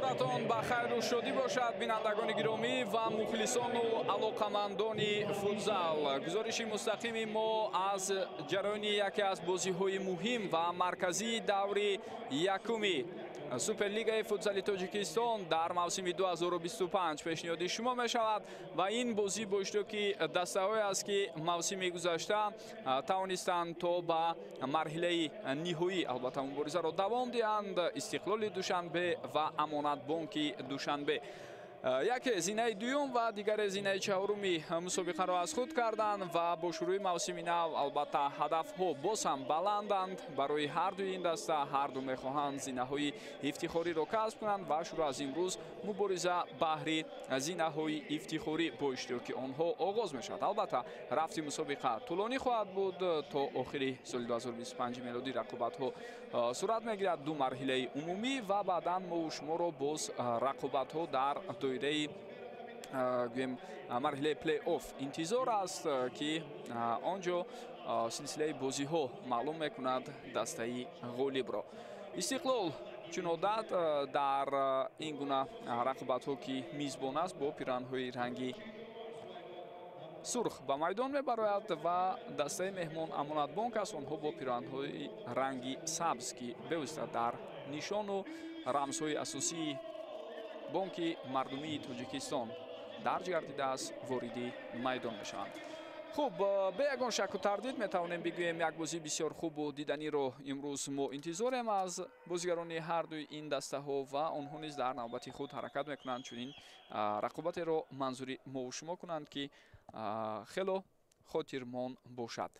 рӯзатон ба хайру шодӣ бошад, бинандагони гиромӣ ва мухлисону алоқамандони футзал. Гузориши мустақими мо аз ҷараёни яке аз бозиҳои муҳим ва марказии даври якуми Суперлигаи футзали Тоҷикистон дар мавсими 2025 пешниҳоди шумо мешавад ва ин бозӣ бо иштироки дастаҳое аст, ки мавсими гузашта тавонистанд то ба марҳилаи ниҳоӣ албатта муборизаро давом диҳанд. Истиқлоли Душанбе ва Амонатбонки Душанбе яке зинаи дуюм ва дигаре зинаи чаҳоруми мусобиқаро аз худ карданд ва бо шурӯи мавсими нав албатта ҳадафҳо боз ҳам баланданд. Барои ҳардуи ин даста ҳарду мехоҳанд зинаҳои ифтихориро касб кунанд ва шурӯъ аз имрӯз мубориза баҳри зинаҳои ифтихорӣ бо иштироки онҳо оғоз мешавад. Албатта рафти мусобиқа тӯлонӣ хоҳад буд. То охири соли 2025 мелодӣ рақобатҳо сурат мегирад, ду марҳилаи умумӣ ва баъдан мову шуморо боз рақобатҳо дар доираи гӯем марҳилаи плей-офф интизор аст, ки онҷо силсилаи бозиҳо маълум мекунад дастаи ғолибро. Истиқлол чун одат дар ин гуна рақобатҳо, ки мизбон аст, бо пироҳанҳои ранги сурх ба майдон мебарояд ва дастаи меҳмон Амонатбонк аст, онҳо бо пироҳанҳои ранги сабз, ки бевосита дар нишону рамзҳои асосии бонки мардумии Тоҷикистон дарҷ гардидааст, вориди майдон мешаванд. хуб, бе ягон шаку тардид метавонем бигӯем як бозии бисёр хубу диданиро имрӯз мо интизорем аз бозигарони ҳардуи ин дастаҳо ва онҳо низ дар навбати худ ҳаракат мекунанд чунин рақобатеро манзури мову шумо кунанд, ки хело хотирмон бошад.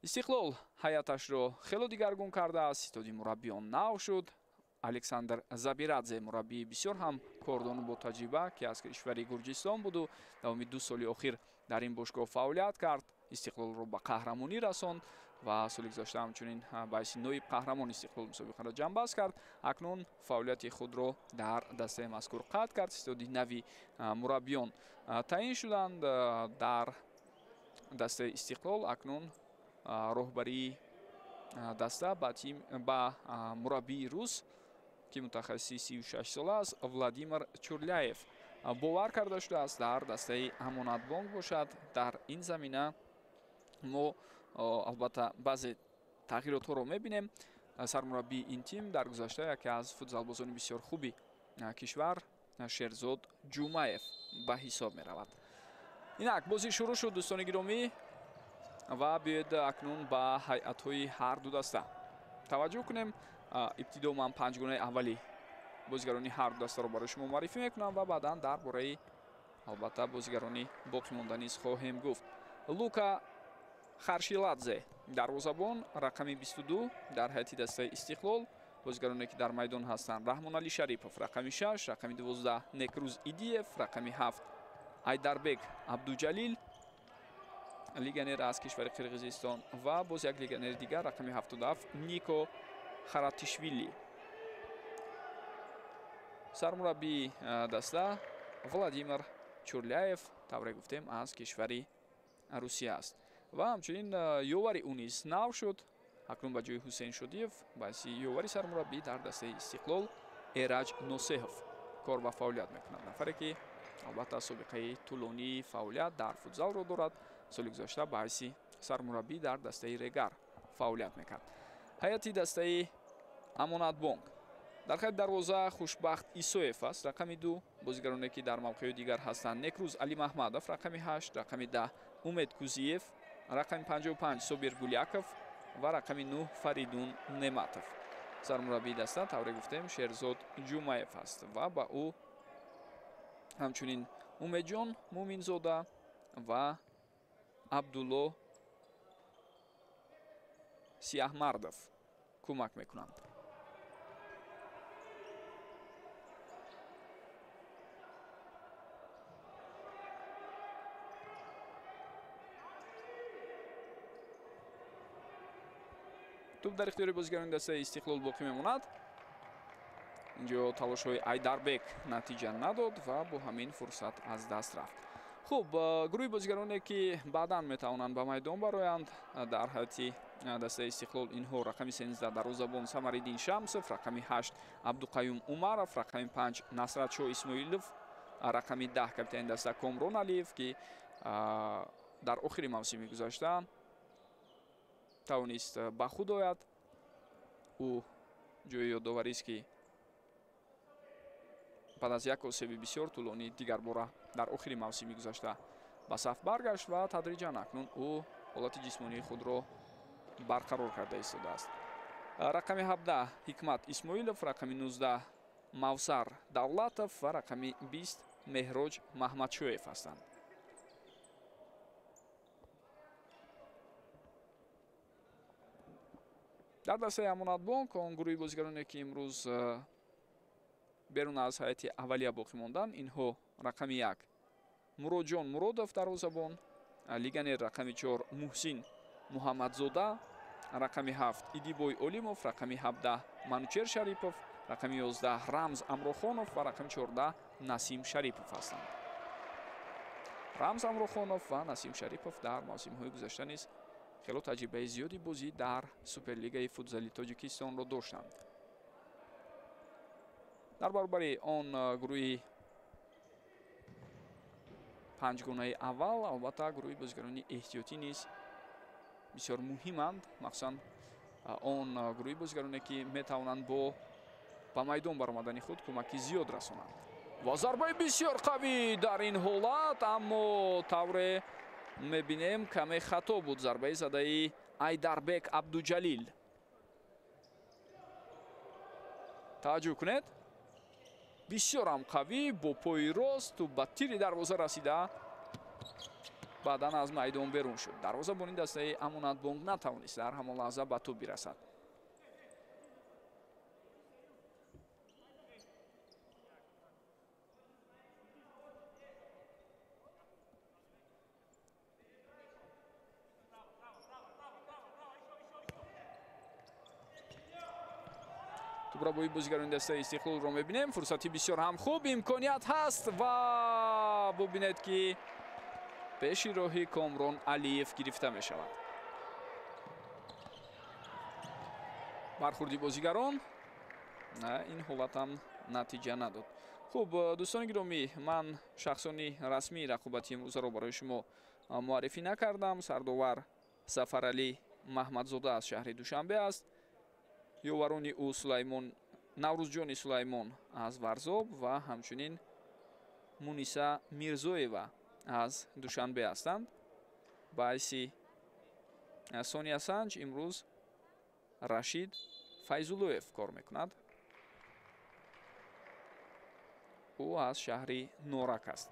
Истиқлол ҳайаташро хело дигаргун кардааст. Ситоди мураббиён нав шуд. Александр Забирадзе мураббии бисёр ҳам кордону бо таҷриба, ки аз кишвари Гурҷистон буду давоми 2 соли охир дар ин бошгоҳ фаъолият кард. Истиқлолро ба қаҳрамонӣ расонд ва соли гузашта ҳамчунин ба ҳайси ноиб қаҳрамон Истиқлол мусобиқаро ҷамъбаст кард. Акнун фаъолияти худро дар дастаи мазкур қатъ кард. Ситоди нави мураббиён таъин шуданд дар дастаи Истиқлол. Акнун роҳбарии даста ба мураббии рус, ки мутахассиси 36 сола аст, Владимир Чурляев бовар карда шудааст дар дастаи Амонатбонк бошад. Дар ин замина мо албатта баъзе тағйиротҳоро мебинем. Сармураббии ин тим дар гузашта яке аз футзалбозони бисёр хуби кишвар Шерзод Ҷумаев ба ҳисоб меравад. Инак бозӣ шурӯъ шуд, дӯстони гиромӣ, ва биёед акнун ба ҳайатҳои ҳарду даста таваҷҷӯҳ кунем. ибтидо ман панҷгонаи аввали бозигарони ҳарду дастаро барои шумо маърифӣ мекунам ва баъдан дар бораи албатта бозигарони боқӣ монда низ хоҳем гуфт. Лука Харшиладзе дарвозабон, рақами 22 дар ҳайати дастаи Истиқлол. Бозигароне ки дар майдон ҳастанд: Раҳмоналӣ Шарипов рақами 6, рақами 12 Некрӯз Идиев, рақами 7 Айдарбек Абдуҷалил, легионер аз кишвари Қирғизистон, ва боз як легионери дигар рақами 77 Нико Харатишвили. Сармураббии даста Владимир Чурляев, тавре гуфтем, аз кишвари Русия аст ва ҳамчунин ёвари ӯ низ нав шуд. Акнун ба ҷои Ҳусейн Шодиев ба ҳайси ёвари сармураббӣ дар дастаи Истиқлол Эраҷ Носеҳов кор ба фаъолият мекунад. Нафаре ки албатта собиқаи тӯлонии фаъолият дар футзалро дорад. Соли гузашта ба ҳайси сармураббӣ дар дастаи Регар фаъолият мекард. ҳайати дастаи Амонатбонк дар хайти дарвоза Хушбахт Исоев аст, рақами 2. Бозигароне ки дар мавқеи дигар ҳастанд: Некрӯз Али Маҳмадов, рақами 8, рақами 10 Умед Кузиев, рақами 55 Собир Гуляков ва рақами 9 Фаридун Нематов. Сармураббии даста тавре гуфтем Шерзод Ҷумаев аст ва ба ӯ ҳамчунин Умедҷон Муминзода ва Абдулло Сиаҳмардов кӯмак мекунанд. توپ در اختیار بازیگران دسته استقلال باقی میماند. اینجا تلاش‌های ایدربک نتیجه نداد و با همین فرصت از دست رفت. хуб гурӯҳи бозигароне ки баъдан метавонанд ба майдон бароянд дар ҳайати дастаи Истиқлол инҳо рақами 13 дарвозабон Самариддин Шамсов, рақами 8 Абдуқаюм Умаров, рақами 5 Насратшоҳ Исмоилов, рақами 10 капитани даста Комрон Алиев ки дар охири мавсими гузашта тавонист ба худ ояд. ӯ ҷои ёдоварист ки баъд аз як осеби бисёр тӯлонӣ дигар бора дар охири мавсими гузашта ба саф баргашт ва тадриҷан акнун ӯ ҳолати ҷисмонии худро барқарор карда истодааст. рақами 17 Ҳикмат Исмоилов, рақами 19 Мавсар Давлатов ва рақами 20 Меҳроҷ Маҳмадшоев ҳастанд. дар дастаи Амонатбонк он гурӯҳи бозигароне ки имрӯз берун аз ҳайати аввалия боқӣ монданд, инҳо рақами 1 Муроҷон Муродов дарвозабон, легионер рақами 4 Муҳсин Муҳаммадзода, рақами 7 Идибой Олимов, рақами 17 Манучер Шарипов, рақами 11 Рамз Амрохонов ва рақами 14 Насим Шарипов ҳастанд. Рамз Амрохонов ва Насим Шарипов дар мавсимҳои гузашта низ хело таҷрибаи зиёди бозӣ дар Суперлигаи футзали Тоҷикистонро доштанд. дар баробари он гурӯҳи панҷгонаи аввал албатта гурӯҳи бозигарони эҳтиётӣ низ бисёр муҳиманд, махсусан он гурӯҳи бозигароне ки метавонанд ба майдон баромадани худ кӯмаки зиёд расонанд. ва зарбаи бисёр қавӣ дар ин ҳолат, аммо тавре мебинем каме хато буд зарбаи задаи Айдарбек Абдуҷалил. таваҷҷӯҳ кунед, бисёрам қавӣ бо пои рост ту ба тири дарвоза расида баъдан аз майдон берун шуд. дарвозабони дастаи Амонатбонк натавонист дар ҳамон лаҳза ба тӯб бирасад. тӯбрабои бозигарони дастаи Истиқлолро мебинем. фурсати бисёр ҳам хуб, имконият ҳаст ва бубинед ки пеши роҳи Комрон Алиев гирифта мешавад. бархурди бозигарон ин ҳолатам натиҷа надод. хуб дӯстони гиромӣ, ман шахсони расмии рақобати имрӯзаро барои шумо муаррифӣ накардам. сардовар Сафаралӣ Маҳмадзода аз шаҳри Душанбе аст. ёварони ӯ Наврӯзҷони Сулаймон аз Варзоб ва ҳамчунин Муниса Мирзоева аз Душанбе ҳастанд. баъси Сония Санҷ имрӯз Рашид Файзуллоев кор мекунад. ӯ аз шаҳри Норак аст.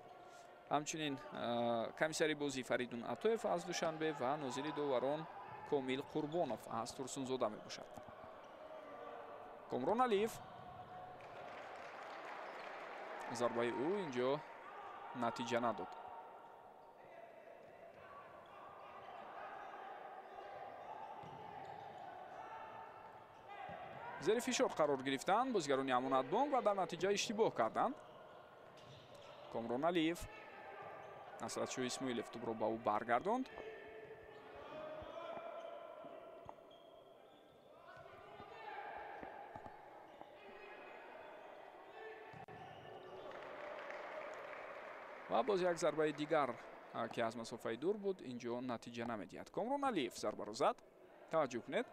ҳамчунин комиссари бозӣ Фаридун Атоев аз Душанбе ва нозири доварон Комил Қурбонов аз Турсунзода мебошад. Комрон Алиев, зарбаи ӯ инҷо натиҷа надод. зери фишор қарор гирифтанд бозигарони Амонатбонк ва дар натиҷа иштибоҳ карданд. Комрон Алиев, Насратшоҳ Исмоилов тӯбро ба ӯ баргардонд. ва боз як зарбаи дигар ки аз масофаи дур буд, инҷо натиҷа намедиҳад. Комрон Алиев зарбаро зад. таваҷҷӯҳ кунед.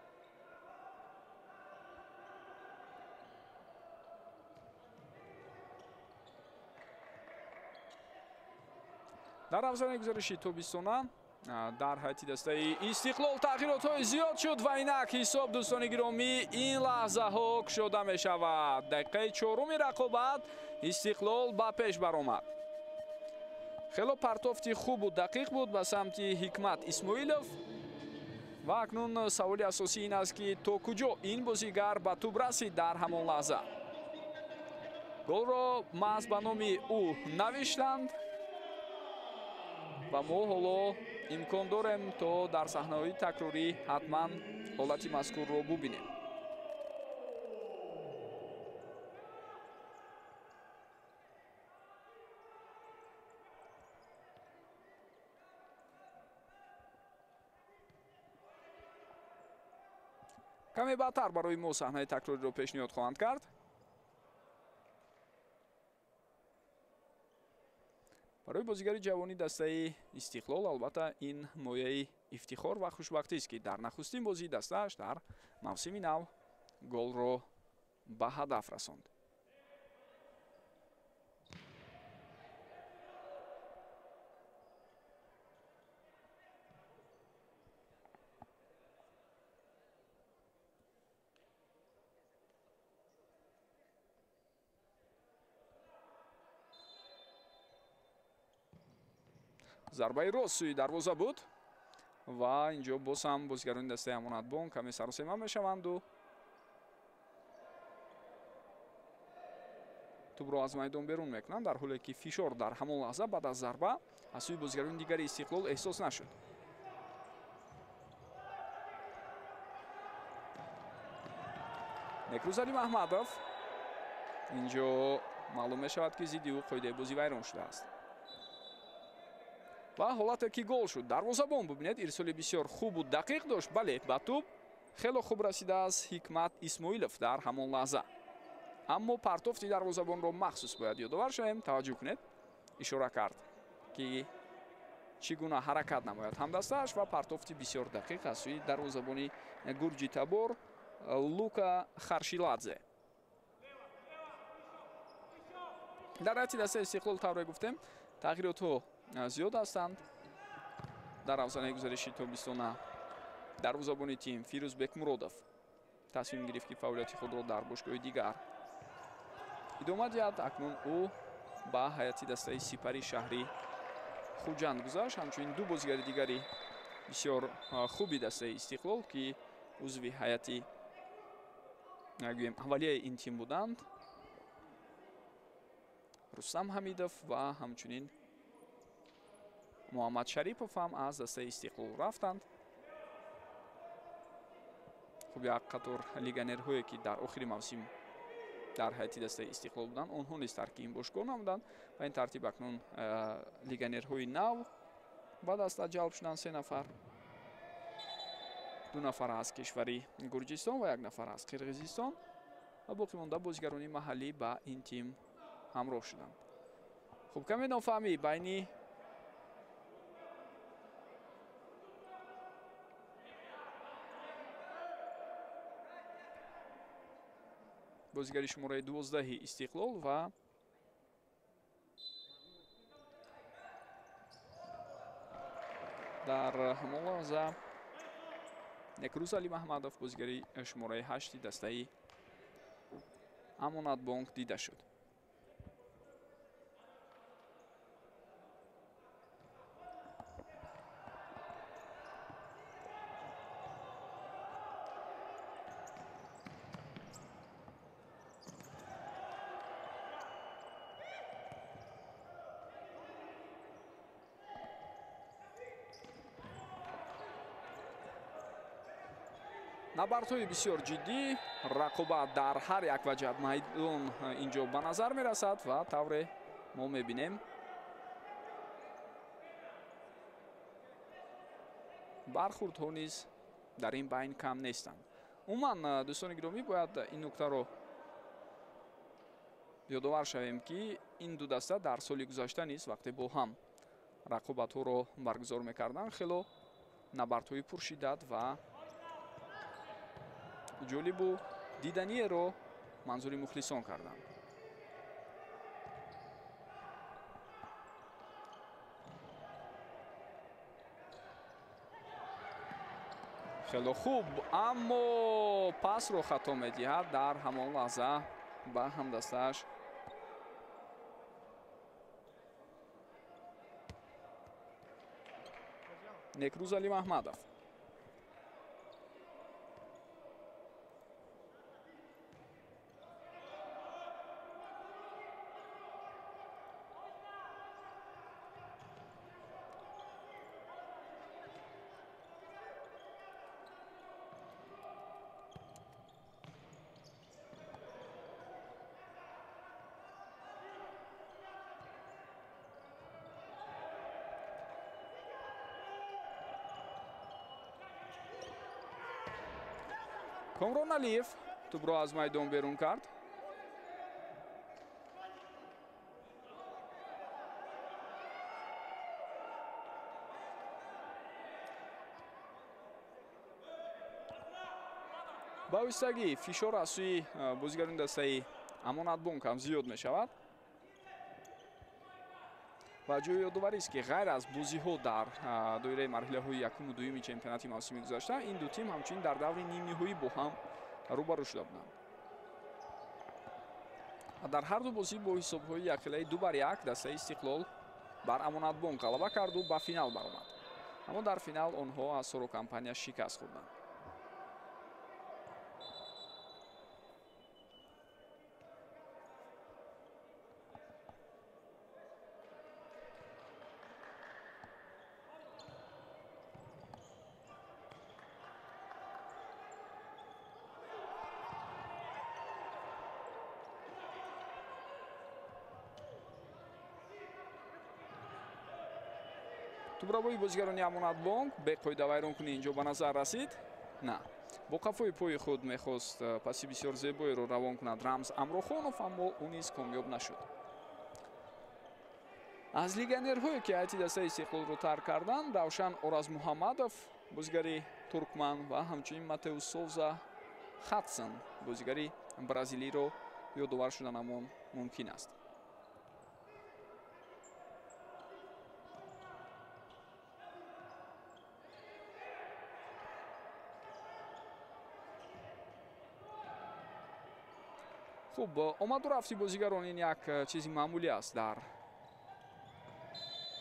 дар равзани гузариши тобистона дар ҳайати дастаи Истиқлол тағйиротҳои зиёд шуд ва инак ҳисоб дӯстони гиромӣ ин лаҳзаҳо кушода мешавад. дақиқаи 4-уми рақобат Истиқлол ба пеш баромад. хело партофти хубу дақиқ буд ба самти Ҳикмат Исмоилов ва акнун саволи асосӣ ин аст ки то куҷо ин бозигар ба тӯб расид дар ҳамон лаҳза. голро маҳз ба номи ӯ навиштанд ва мо ҳоло имкон дорем то дар саҳнаҳои такрорӣ ҳатман ҳолати мазкурро бубинем. каме баъдтар барои мо саҳнаи такрориро пешниҳод хоҳанд кард. барои бозигари ҷавони дастаи Истиқлол албатта ин мояи ифтихор ва хушбахтист, ки дар нахустин бозии дастааш дар мавсими нав голро ба ҳадаф расонд. зарбаи рост сӯи дарвоза буд ва инҷо боз ҳам бозигарони дастаи Амонатбонк каме саросема мешаванду тӯбро аз майдон берун мекунанд, дар ҳоле ки фишор дар ҳамон лаҳза баъд аз зарба аз сӯи бозигарони дигари Истиқлол эҳсос нашуд. Некрузали Маҳмадов инҷо маълум мешавад, ки зидди ӯ қоидаи бозӣ вайрон шудааст. ва ҳолате ки гол шуд. Дарвозабон бубинед, ирсоли бисёр хубу дақиқ дошт. Бале, ба тӯб хело хуб расидааст Ҳикмат Исмоилов дар ҳамон лаҳза. аммо партофти дарвозабонро махсус бояд ёдовар шавем. Таваҷҷӯҳ кунед, ишора кард ки чӣ гуна ҳаракат намояд ҳамдастааш ва партофти бисёр дақиқ аз сӯи дарвозабони Гурҷи Табор Лука Харшиладзе. дар ҳайати дастаи Истиқлол тавре гуфтем тағйиротҳо зиёд ҳастанд. дар авзанаи гузариши тобистона дарвозабони тим Фирӯз Бекмуродов тасмим гирифт, ки фаъолияти худро дар бошгоҳи дигар идома диҳад. акнун ӯ ба ҳайати дастаи Сипари шаҳри Хуҷанд гузашт. ҳамчунин ду бозигари дигари бисёр хуби дастаи Истиқлол, ки узви ҳайати аввалияи ин тим буданд, Рустам Ҳамидов ва ҳамчунин Муҳаммад Шарипов ҳам аз дастаи Истиқлол рафтанд. хуб як қатор легионерҳое, ки дар охири мавсим дар ҳайати дастаи Истиқлол буданд, онҳо низ тарки ин бошгоҳ намуданд. ба ин тартиб акнун легионерҳои нав ба даста ҷалб шуданд. 3 нафар, 2 нафар аз кишвари Гурҷистон ва 1 нафар аз Қирғизистон ва боқӣ монда бозигарони маҳаллӣ ба ин тим ҳамроҳ шуданд. хуб, каме нофаҳмӣ байни бозигари шумораи 12 Истиқлол ва дар ҳамон лаҳза Некрузали Маҳмадов бозигари шумораи 8 дастаи Амонатбонк дида шуд. набардҳои бисёр ҷиддӣ, рақобат дар ҳар як ваҷҳ майдон инҷо ба назар мерасад ва тавре мо мебинем бархурдҳо низ дар ин байн кам нестанд. умуман дӯстони гиромӣ, бояд ин нуктаро ёдовар шавем, ки ин ду даста дар соли гузашта низ вақте бо ҳам рақобатҳоро баргузор мекарданд, хело набардҳои пуршиддат ва ҷолибу диданиеро манзури мухлисон карданд. хело хуб, аммо пасро хато медиҳад дар ҳамон лаҳза ба ҳамдастааш Некрузали Маҳмадов. Комрон Алиев тӯбро аз майдон берун кард. ба воситаги фишор аз сӯи бозигарони дастаи Амонатбонк ҳам зиёд мешавад. ва ҷои ёдоварист ки ғайр аз бозиҳо дар доираи марҳилаҳои якуму дуюми чемпионати мавсими гузашта ин ду тим ҳамчунин дар даври нимниҳоӣ бо ҳам рӯбарӯ шуда буданд. дар ҳар ду бозӣ бо ҳисобҳои якхелаи 2-1 дастаи Истиқлол бар Амонатбонк ғалаба карду ба финал баромад. аммо дар финал онҳо аз Сорокампания шикаст хӯрданд. тӯбравои бозигарони Амонатбонк беқоида вайронкунӣ инҷо ба назар расид. На, бо қафои пои худ мехост паси бисёр зебоеро равон кунад Рамз Амрохонов, аммо ӯ низ комёб нашуд. аз легионерҳое ки ҳайати дастаи Истиқлолро тарк карданд Равшан Оразмуҳаммадов бозигари туркман ва ҳамчунин Матеус Соуза Хатсон бозигари бразилиро ёдовар шуданамон мумкин аст. хуб, омаду рафти бозигарон ин як чизи маъмулӣ аст дар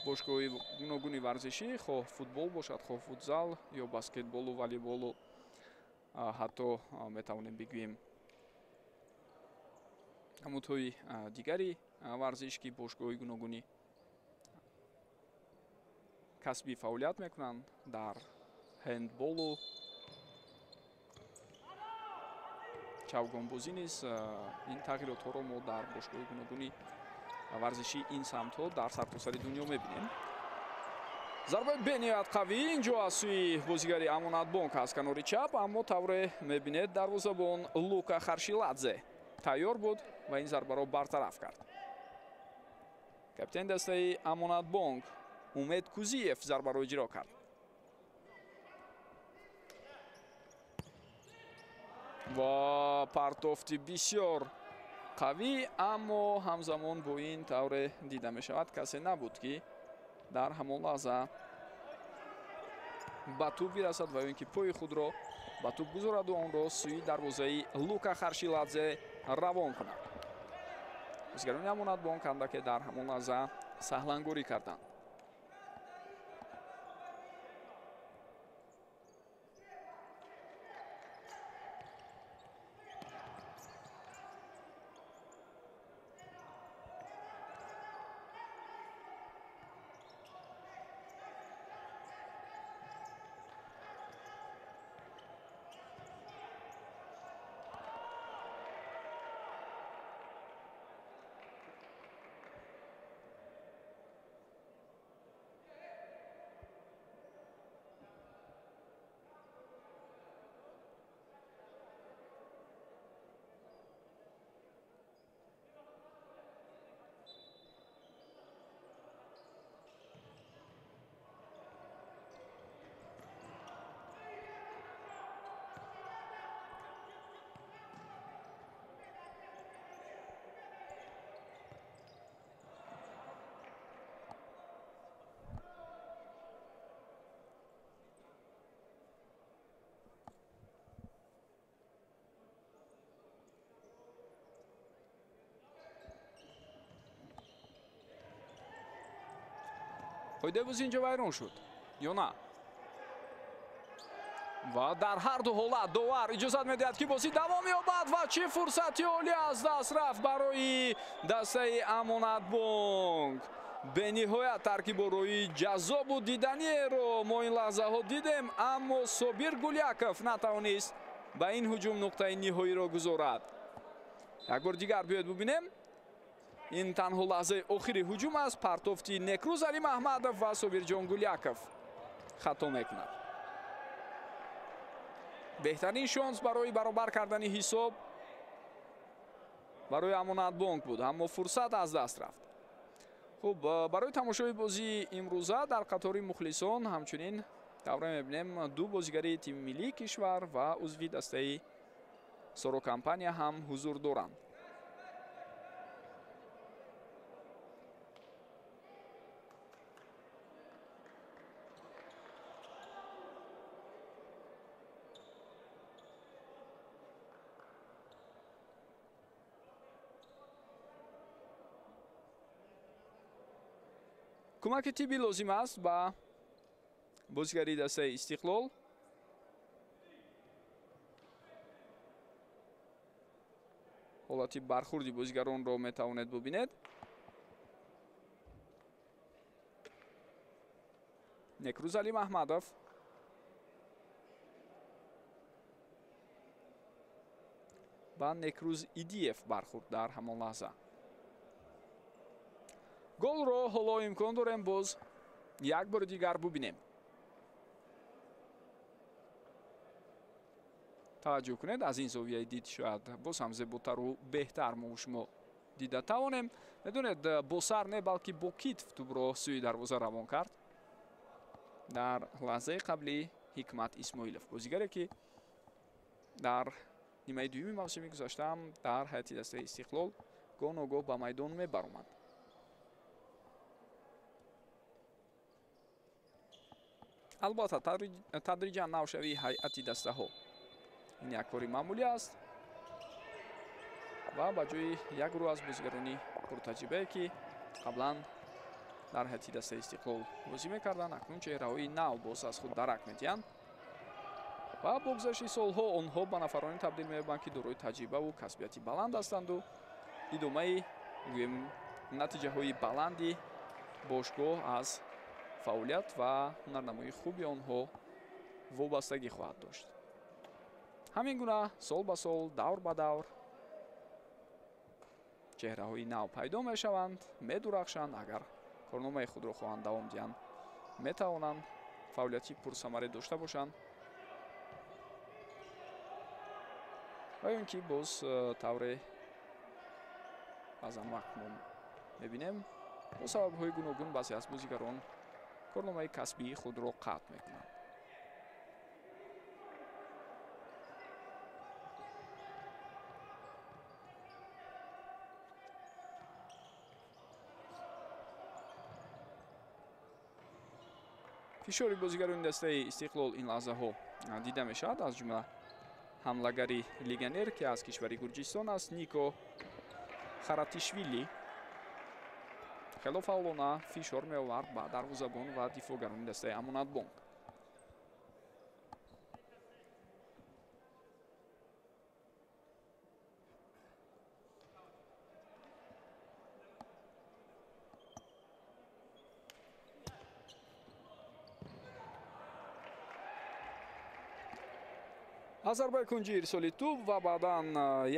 бошгоҳҳои гуногуни варзишӣ, хоҳ футбол бошад, хоҳ футзал ё баскетболу волейболу ҳатто метавонем бигӯем намудҳои дигари варзиш ки бошгоҳҳои гуногунӣ касби фаъолият мекунанд дар ҳендболу чавгонбозӣ низ ин тағйиротҳоро мо дар бошгоҳҳои гуногуни варзиши ин самтҳо дар сартосари дунё мебинем. зарбаи бениҳоят қавӣ инҷо аз сӯи бозигари Амонатбонк аз канори чап, аммо тавре мебинед дарвозабон Лука Харшиладзе тайёр буд ва ин зарбаро бартараф кард. капитани дастаи Амонатбонк Умед Кузиев зарбаро иҷро кард. ва партофти бисёр қавӣ, аммо ҳамзамон бо ин тавре дида мешавад касе набуд ки дар ҳамон лаҳза ба тӯб бирасад ва ё ин ки пои худро ба тӯб гузораду онро сӯи дарвозаи Лука Харшиладзе равон кунад. бозигарони Амонатбонк андаке дар ҳамон лаҳза саҳлангорӣ карданд. ҳойдебӯз инҷо вайрон шуд ё на? ва дар ҳар ду ҳолат довар иҷозат медиҳад ки бозӣ давом ёбад ва чӣ фурсати олӣ аз даст рафт барои дастаи Амонатбонк. бениҳоят таркиборои ҷаззобу диданиеро мо ин лаҳзаҳо дидем, аммо Собир Гуляков натавонист ба ин ҳуҷум нуқтаи ниҳоиро гузорад. як бор дигар биёед бубинем. ин танҳо лаҳзаи охири ҳуҷум аст. партофти Некрӯз Али Маҳмадов ва Собирҷон Гуляков хато мекунад. беҳтарин шонс барои баробар кардани ҳисоб барои Амонатбонк буд, аммо фурсат аз даст рафт. хуб, барои тамошои бозии имрӯза дар қатори мухлисон ҳамчунин давра мебинем ду бозигари тими миллии кишвар ва узви дастаи сорокомпания ҳам ҳузур доранд. кӯмаки тибби лозим аст ба бозигари дастаи Истиқлол. ҳолати бархурди бозигаронро метавонед бубинед. Некрӯз Алим Аҳмадов ба Некрӯз Идиев бархурд дар ҳамон лаҳза. голро ҳоло имкон дорем боз як бори дигар бубинем. таваҷҷӯҳ кунед, аз ин зовияи дид шояд боз ҳам зеботару беҳтар мо шумо дида тавонем. медонед, бо сар не балки бо китф тӯбро сӯи дарвоза равон кард. дар лаҳзаи қаблӣ Ҳикмат Исмоилов, бозигаре ки дар нимаи дуюми мавсими гузаштаам дар ҳайати дастаи Истиқлол гоҳ-ногоҳ ба майдон мебаромад. албатта тадриҷан навшавии ҳайати дастаҳо ин як кори маъмулӣ аст ва ба ҷои як гурӯҳ аз бозигарони пуртаҷрибае ки қаблан дар ҳайати дастаи Истиқлол бозӣ мекарданд, акнун чеҳраҳои нав боз аз худ дарак медиҳанд ва бо гузашти солҳо онҳо ба нафароне табдил меёбанд ки дорои таҷрибаву касбияти баланд ҳастанду идомаи гӯем натиҷаҳои баланди бошгоҳ аз фаъолият ва ҳунарнамоии хуби онҳо вобастагӣ хоҳад дошт. ҳамин гуна сол ба сол, давр ба давр чеҳраҳои нав пайдо мешаванд, медурахшанд. агар корномаи худро хоҳанд давом диҳанд, метавонанд фаъолияти пурсамаре дошта бошанд. ва он ки боз тавре баъзан вақт мо мебинем бо сабабҳои гуногун баъзе аз бозигарон корномаи касбии худро қатъ мекунанд. фишори бозигарони дастаи Истиқлол ин лаҳзаҳо дида мешавад, аз ҷумла ҳамлагари легионер ки аз кишвари Гурҷистон аст, Нико Харатишвили хело фаъолона фишор меовард ба дарвозабон ва дифоъгарони дастаи Амонатбонк. аз зарбаи кунҷи ирсоли тӯб ва баъдан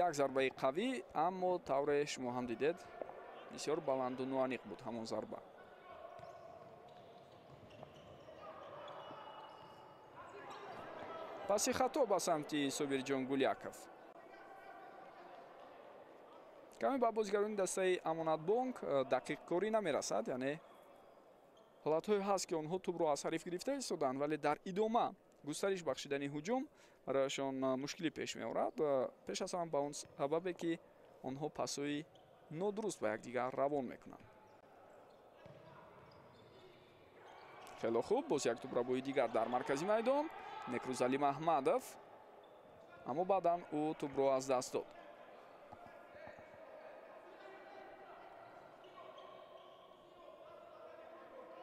як зарбаи қавӣ, аммо тавре шумо ҳам дидед бисёр баланду нуаниқ буд ҳамон зарба. паси хато ба самти Собирҷон Гуляков. каме ба бозигарони дастаи Амонатбонк дақиқкорӣ намерасад, яъне ҳолатҳое ҳаст ки онҳо тӯбро аз ҳариф гирифта истоданд, вале дар идома густариш бахшидани ҳуҷум барояшон мушкилӣ пеш меорад. пеш аз ҳама ба он сабабе ки онҳо пасҳои нодуруст ба якдигар равон мекунанд. хело хуб, боз як тӯбрабои дигар дар маркази майдон. Некрӯз Алим Аҳмадов, аммо баъдан ӯ тӯбро аз даст дод.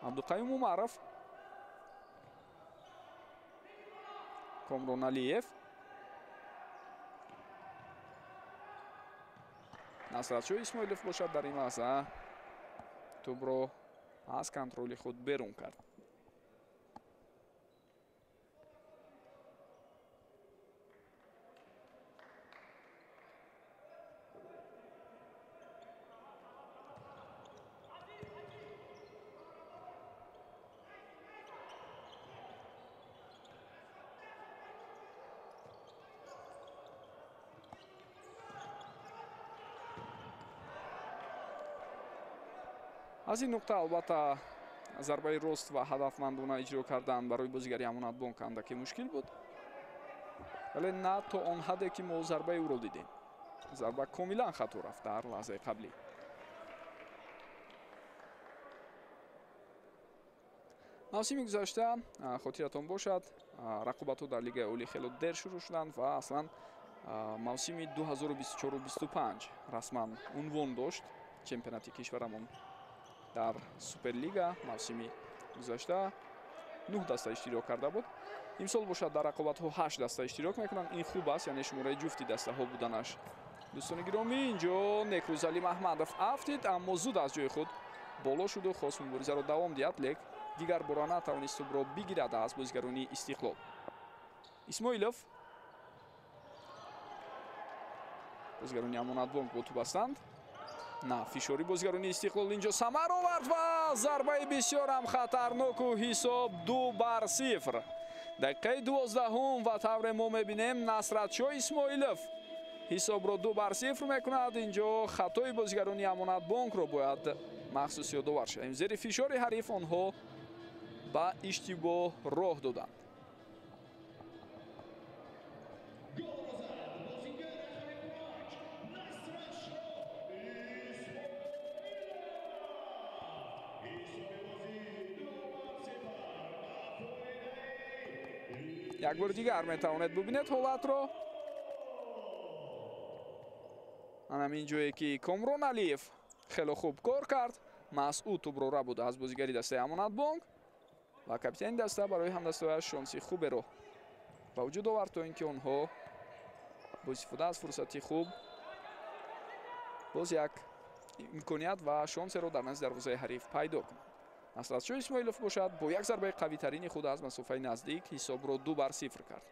Абдуқаюм Умаров, Комрон Алиев, Насратшоҳ Исмоилов бошад дар ин лаҳза тӯбро аз контроли худ берун кард. аз ин нуқта албатта зарбаи рост ва ҳадафмандона иҷро кардан барои бозигари амонатбонк андаке мушкил буд, вале на то он ҳадде ки мо зарбаи ӯро дидем. зарба комилан хато рафт дар лаҳзаи қаблӣ. мавсими гузашта хотиратон бошад, рақобатҳо дар лигаи олӣ хело дер шурӯъ шуданд ва аслан мавсими 2024-25 расман унвон дошт чемпионати кишварамон дар суперлига. мавсими гузашта 9 даста иштирок карда буд. имсол бошад дар рақобатҳо 8 даста иштирок мекунанд. ин хуб аст, яъне шумораи ҷуфти дастаҳо буданаш. дӯстони гиромӣ, инҷо Некрузалӣ Маҳмадов афтид, аммо зуд аз ҷои худ боло шуду хост муборизаро давом диҳад, лек дигар бора натавонист тӯбро бигирад аз бозигарони Истиқлол. Исмоилов, бозигарони Амонатбонк бо тӯб ҳастанд. на фишори бозигарони Истиқлол инҷо самар овард ва зарбаи бисёр ҳам хатарноку ҳисоб 2-0. дақиқаи 12 ва тавре мо мебинем Насратшоҳ Исмоилов ҳисобро 2-0 мекунад. инҷо хатои бозигарони Амонатбонкро бояд махсус ёдовар шавем. зери фишори ҳариф онҳо ба иштибоҳ роҳ доданд. як бори дигар метавонед бубинед ҳолатро. анам ин ҷое ки Комрон Алиев хело хуб кор кард. Масъуд тӯбро рабуд аз бозигари дастаи Амонатбонк ва капитани даста барои ҳамдастояш шонси хуберо ба вуҷуд овард то ин ки онҳо бо истифода аз фурсати хуб боз як имконият ва шонсеро дар назди дарвозаи ҳариф пайдо кунанд. Насратшоҳ Исмоилов бошад, бо як зарбаи қавитарини худ аз масофаи наздик ҳисобро 2-0 кард.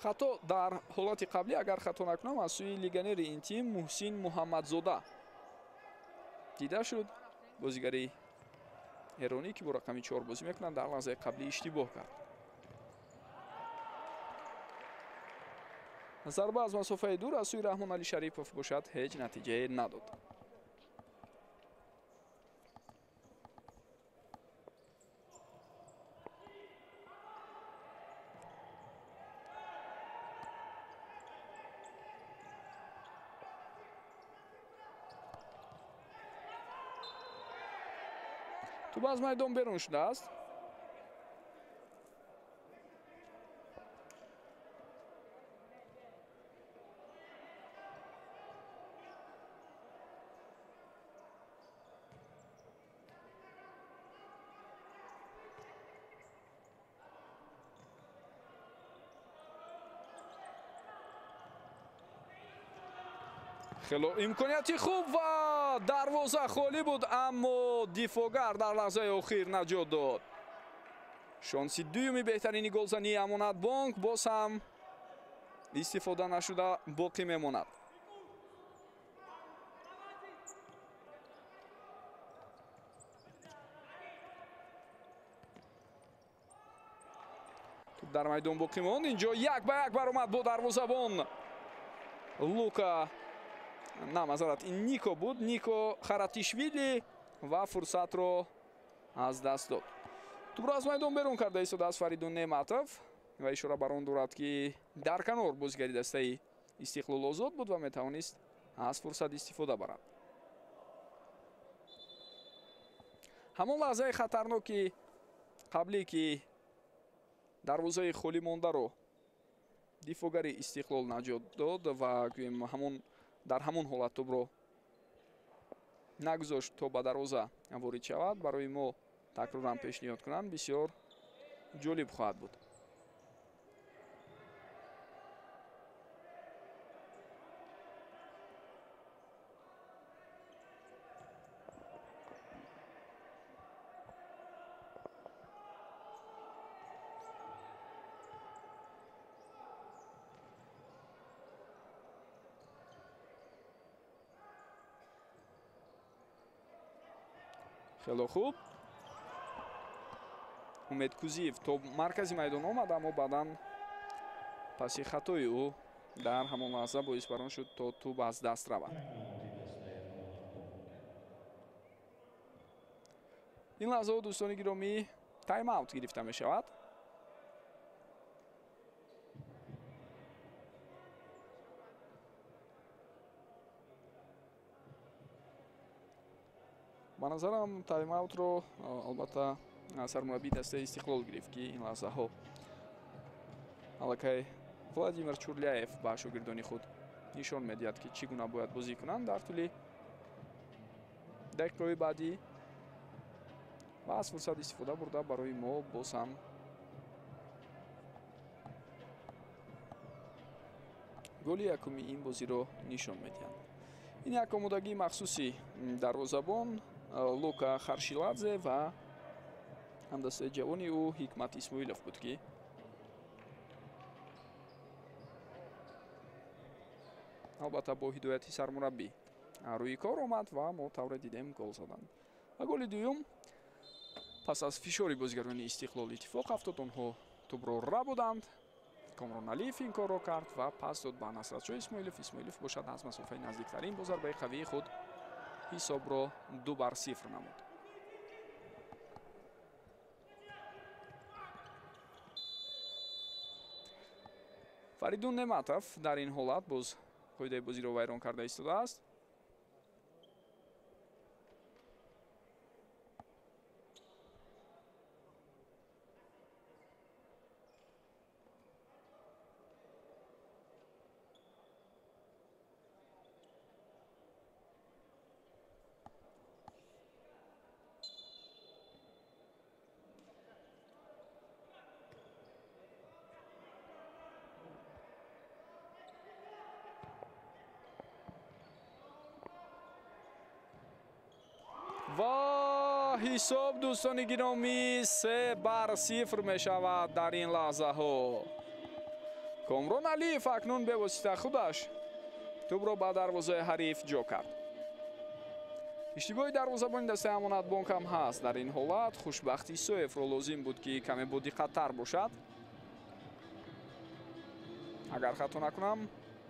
хато дар ҳолати қаблӣ, агар хато накунам, аз сӯи легионери ин тим Муҳсин Муҳаммадзода дида шуд. бозигари эронӣ ки бо рақами 4 бозӣ мекунад, дар лаҳзаи қаблӣ иштибоҳ кард. зарба аз масофаи дур аз сӯи Раҳмон Али Шарипов бошад, ҳеҷ натиҷае надод. тӯб аз майдон берун шудааст. хело имконияти хуб ва дарвоза холӣ буд, аммо дифогар дар лаҳзаи охир наҷот дод. шонси дуюми беҳтарини голзании Амонатбонк боз ҳам истифода нашуда боқӣ мемонад. туп дар майдон боқӣ монд. инҷо 1-1 баромад бо дарвозабон Лука, на мазарат, ин Нико буд, Нико Харатишвили ва фурсатро аз даст дод. тӯбро аз майдон берун карда истода аз Фаридун Неъматов ва ишора бар он дорад ки дар канор бозигари дастаи Истиқлол озод буд ва метавонист аз фурсат истифода барад. ҳамон лаҳзаи хатарноки қаблӣ ки дарвозаи холӣ мондаро дифогари Истиқлол наҷот дод ва гӯем дар ҳамон ҳолат тӯбро нагузошт то ба дарвоза ворид шавад, барои мо такроран пешниҳод кунанд бисёр ҷолиб хоҳад буд. хело хуб. Умед Кузиев то маркази майдон омад, аммо баъдан паси хатои ӯ дар ҳамон лаҳза боис бар он шуд то тӯб аз даст равад. ин лаҳзаҳо дӯстони гиромӣ тайм-аут гирифта мешавад. ба назарам тайм-аутро албатта сармураббии дастаи Истиқлол гирифт ки ин лаҳзаҳо аллакай Владимир Чурляев ба шогирдони худ нишон медиҳад ки чӣ гуна бояд бозӣ кунанд дар тӯли дақиқаҳои баъдӣ ва аз фурсат истифода бурда барои мо боз ҳам голи якуми ин бозиро нишон медиҳанд. ин як омодагии махсуси дарвозабон Лука Харшиладзе ва ҳамдастаи ҷавони ӯ Ҳикмат Исмоилов буд ки албатта бо ҳидояти сармураббӣ рӯи кор омад ва мо тавре дидем гол заданд. Ва голи дуюм пас аз фишори бозигарони Истиқлол иттифоқ афтод. Онҳо тӯбро рабуданд. Комрон Алиев ин корро кард ва пас дод ба Насратшоҳ Исмоилов. Исмоилов бошад аз масофаи наздиктарин бо зарбаи қавии худ ҳисобро 2-0 намуд. Фаридун Нематов дар ин ҳолат боз қоидаи бозиро вайрон карда истодааст. ва ҳисоб дӯстони гиромӣ 3-0 мешавад дар ин лаҳзаҳо. Комрон Алиев акнун бевосита худаш тӯбро ба дарвозаи ҳариф ҷо кард. иштибоҳи дарвозабони дастаи Амонатбонк ҳам ҳаст. Дар ин ҳолат Хушбахти Исоевро лозим буд ки каме бодиққаттар бошад. агар хато накунам,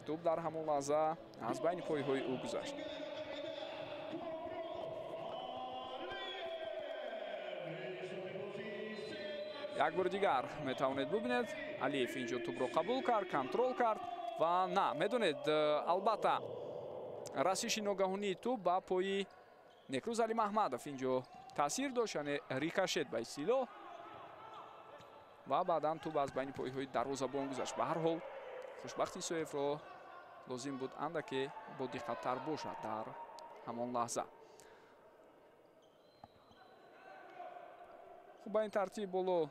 тӯб дар ҳамон лаҳза аз байни пойҳои ӯ гузашт. як бори дигар метавонед бубинед, Алиев инҷо тӯбро қабул кард, контрол кард ва на, медонед, албатта расиши ногаҳонии тӯб ба пои Некрӯз Алимаҳмадов инҷо таъсир дошт, яъне рикошет ба истилоҳ, ва баъдан тӯб аз байни пойҳои дарвозабон гузашт. Ба ҳар ҳол Хушбахти Исоевро лозим буд андаке бодиққаттар бошад дар ҳамон лаҳза. хуб, ба ин тартиб боло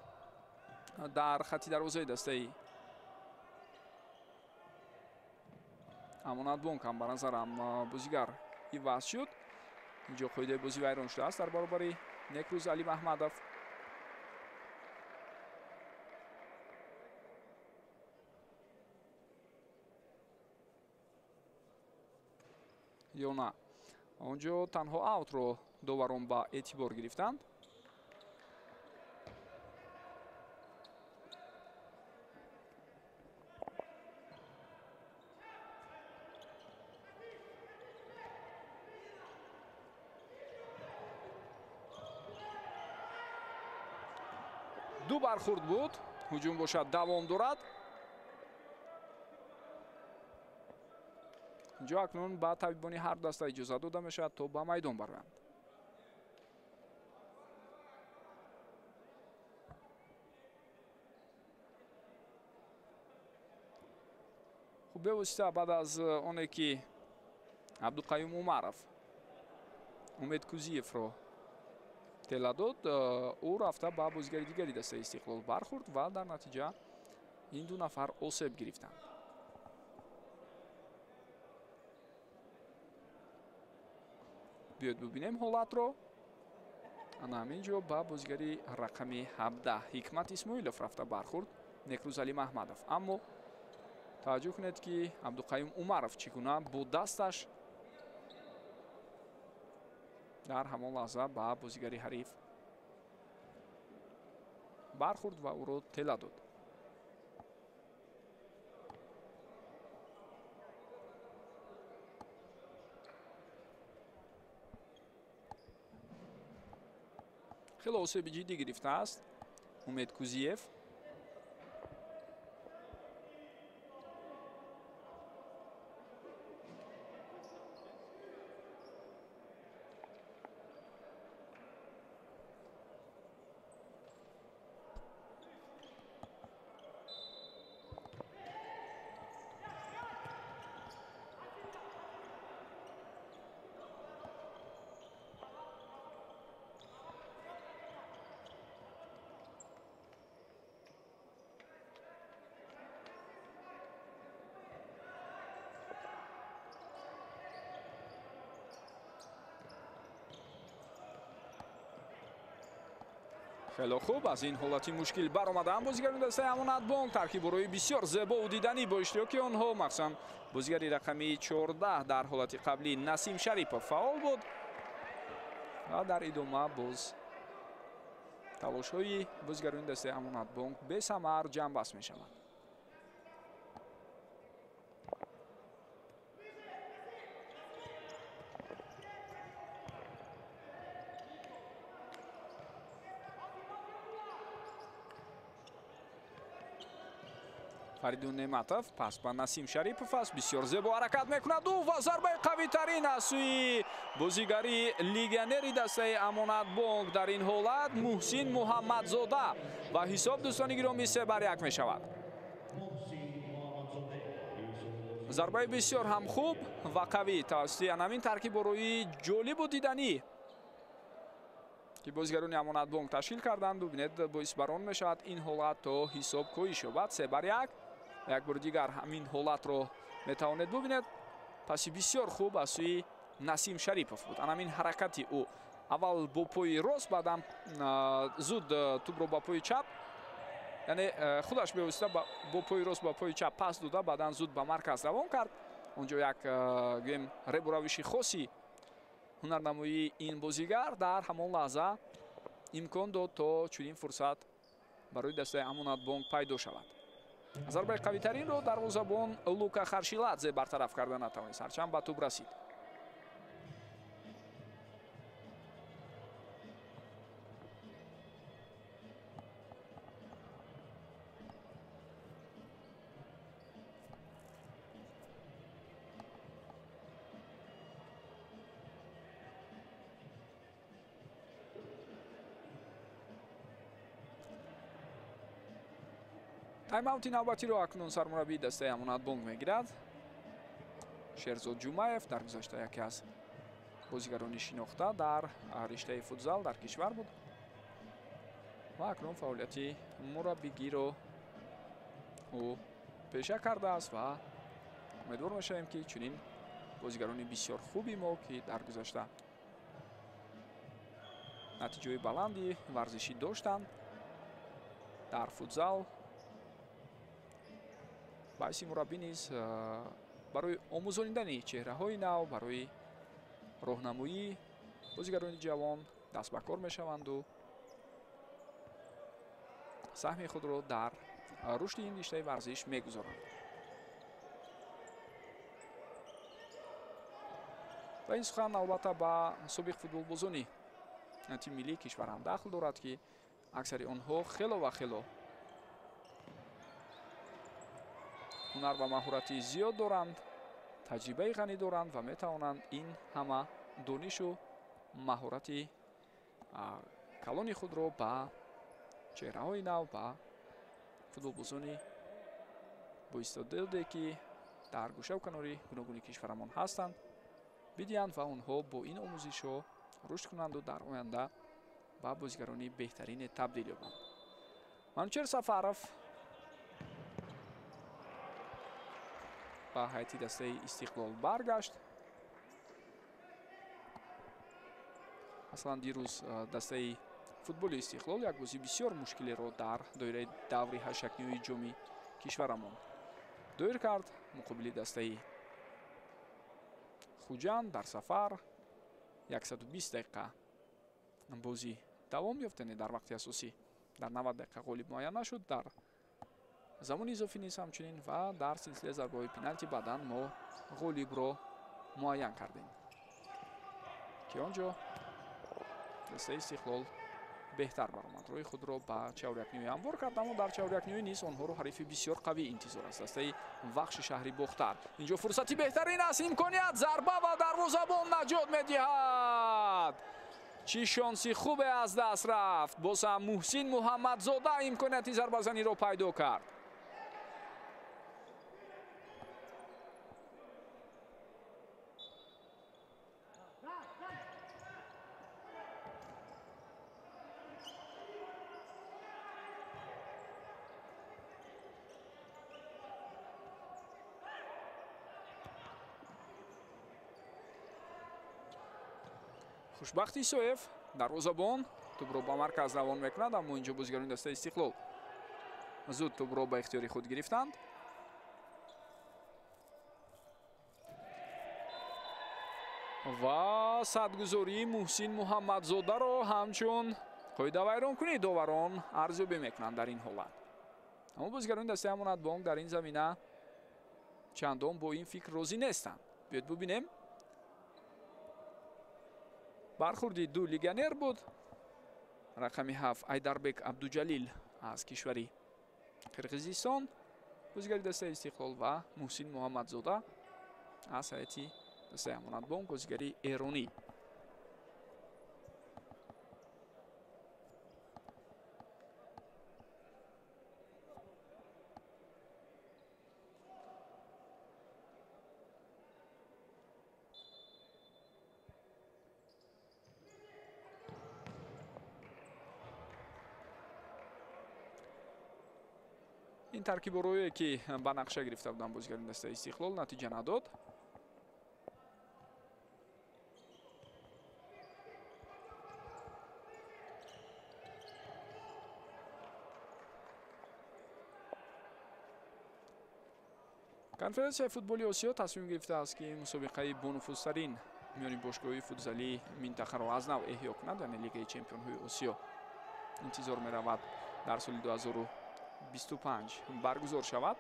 дар хатти дарвозаи дастаи Амонатбонк ҳам ба назарам бозигар иваз шуд. инҷо қоидаи бозӣ вайрон шудааст дар баробари Некрӯз Алимаҳмадов. ё на, онҷо танҳо аутро доварон ба эътибор гирифтанд. ду бархурд буд. ҳуҷум бошад, давом дорад. инҷо акнун ба табибони ҳар даста иҷоза дода мешавад то ба майдон бароянд. хуб, бевосита баъд аз оне ки Абдуқаюм Умаров Умед Кузиевро тела дод, ӯ рафта ба бозигари дигари дастаи Истиқлол бархурд ва дар натиҷа ин ду нафар осеб гирифтанд. биёед бубинем ҳолатро. ана ҳамин ҷо ба бозигари рақами 17 Ҳикмат Исмоилов рафта бархурд Некрӯз Алимаҳмадов. аммо таваҷҷӯҳ кунед ки Абдуқаюм Умаров чӣ гуна бо дасташ дар ҳамон лаҳза ба бозигари ҳариф бархурд ва ӯро тела дод. хеле осеби ҷиддӣ гирифтааст Умед Кузиев. хеле хуб, аз ин ҳолати мушкил баромадаанд бозигари дастаи Амонатбонк. таркибборои бисёр зебову диданӣ бо иштироки онҳо, махсусан бозигари рақами 14 дар ҳолати қаблӣ Насим Шарипов фаъол буд ва дар идома боз талошҳои бозигарони дастаи Амонатбонк бесамар ҷамъбаст мешаванд. Фаридун Нематов пас ба Насим Шарипов аст, бисёр зебо ҳаракат мекунад ва зарбаи қавитарин аз сӯи бозигари легионери дастаи Амонатбонк. дар ин ҳолат Муҳсин Муҳаммадзода ва ҳисоб дӯстони гиромӣ 3-1 мешавад. зарбаи бисёр ҳам хуб ва қавӣ тавассути анамин таркибборои ҷолибу диданӣ ки бозигарони Амонатбонк ташкил карданд. бубинед боис барон мешавад ин ҳолат то ҳисоб коҳиш ёбад. 3-1. як бори дигар ҳамин ҳолатро метавонед бубинед. паси бисёр хуб аз сӯи Насим Шарипов буд. анамин ҳаракати ӯ аввал бо пои рост, баъдам зуд тӯбро ба пои чап, яъне худаш бевосита бо пои рост ба пои чап пас дода, баъдан зуд ба марказ равон кард. онҷо як гӯем ребу равиши хоси ҳунарнамоии ин бозигар дар ҳамон лаҳза имкон дод то чунин фурсат барои дастаи Амонатбонк пайдо шавад. зарбаи қавитаринро дарвозабон Лука Харшиладзе бартараф карда натавонист, ҳарчанд ба тӯб расид. таймаути навбатиро акнун сармураббии дастаи Амонатбонк мегирад. Шерзод Ҷумаев дар гузашта яке аз бозигарони шинохта дар риштаи футзал дар кишвар буд ва акнун фаъолияти мураббигиро ӯ пеша кардааст ва умедвор мешавем ки чунин бозигарони бисёр хуби мо ки дар гузашта натиҷаҳои баланди варзишӣ доштанд дар футзал, баъси мураббӣ низ барои омӯзонидани чеҳраҳои нав, барои роҳнамоии бозигарони ҷавон даст ба кор мешаванду саҳми худро дар рушди ин риштаи варзиш мегузоранд. ва ин сухан албатта ба собиқ футболбозони тими миллии кишвар ҳам дахл дорад ки аксари онҳо хело ва хело ҳунар ва маҳорати зиёд доранд, таҷрибаи ғанӣ доранд ва метавонанд ин ҳама донишу маҳорати калони худро ба чеҳраҳои нав, ба футболбозони боистододе ки дар гӯшаву канори гуногуни кишварамон ҳастанд бидиҳанд ва онҳо бо ин омӯзишҳо рушд кунанду дар оянда ба бозигарони беҳтарине табдил ёбанд. Манучер Сафаров ба ҳайати дастаи Истиқлол баргашт. аслан дирӯз дастаи футболи Истиқлол як бозии бисёр мушкилеро дар доираи даври ҳаштакниҳои ҷоми кишварамон доир кард. муқобили дастаи Хуҷанд дар сафар 120 дақиқа бозӣ давом ёфт, яъне дар вақти асосӣ дар 90 дақиқа ғолиб муайян нашуд, дар замони изофӣ низ ҳамчунин ва дар силсилаи зарбаҳои пеналти баъдан мо ғолибро муайян кардем ки он ҷо дастаи Истиқлол беҳтар баромад. Рӯи худро ба чаврякнӯӣ ҳамвор кард, аммо дар чаврякнӯӣ низ онҳоро ҳарифи бисёр қавӣ интизор аст. Дастаи вахши шаҳри Бохтар. Инҷо фурсати беҳтарин аст, имконият, зарба ва дарвозабон наҷот медиҳад. Чӣ шонси хубе аз даст рафт. Боз ҳам Муҳсин Муҳаммадзода имконияти зарбазаниро пайдо кард. хушбахти Исоев дарвозабон тӯбро ба марказ равон мекунад, аммо инҷо бозигарони дастаи Истиқлол зуд тӯбро ба ихтиёри худ гирифтанд. ва садгузории Муҳсин Муҳаммадзодаро ҳамчун қоидавайронкунии доварон арзёбӣ мекунанд дар ин ҳолат. аммо бозигарони дастаи Амонатбонк дар ин замина чандон бо ин фикр розӣ нестанд. биёед бубинем. бархурди ду легионер буд. рақами 7 Айдарбек Абдуҷалил аз кишвари Қирғизистон, бозигари дастаи Истиқлол ва Муҳсин Муҳаммадзода аз ҳайати дастаи Амонатбонк, бозигари эронӣ. ин таркибороие ки ба нақша гирифта буданд бозигарони дастаи Истиқлол натиҷа надод. конференсияи футболи Осиё тасмим гирифтааст ки мусобиқаи бонуфузтарин миёни бошгоҳҳои футзалии минтақаро аз нав эҳё кунад, яъне Лигаи Чемпионҳои Осиё интизор меравад дар соли 2025 баргузор шавад.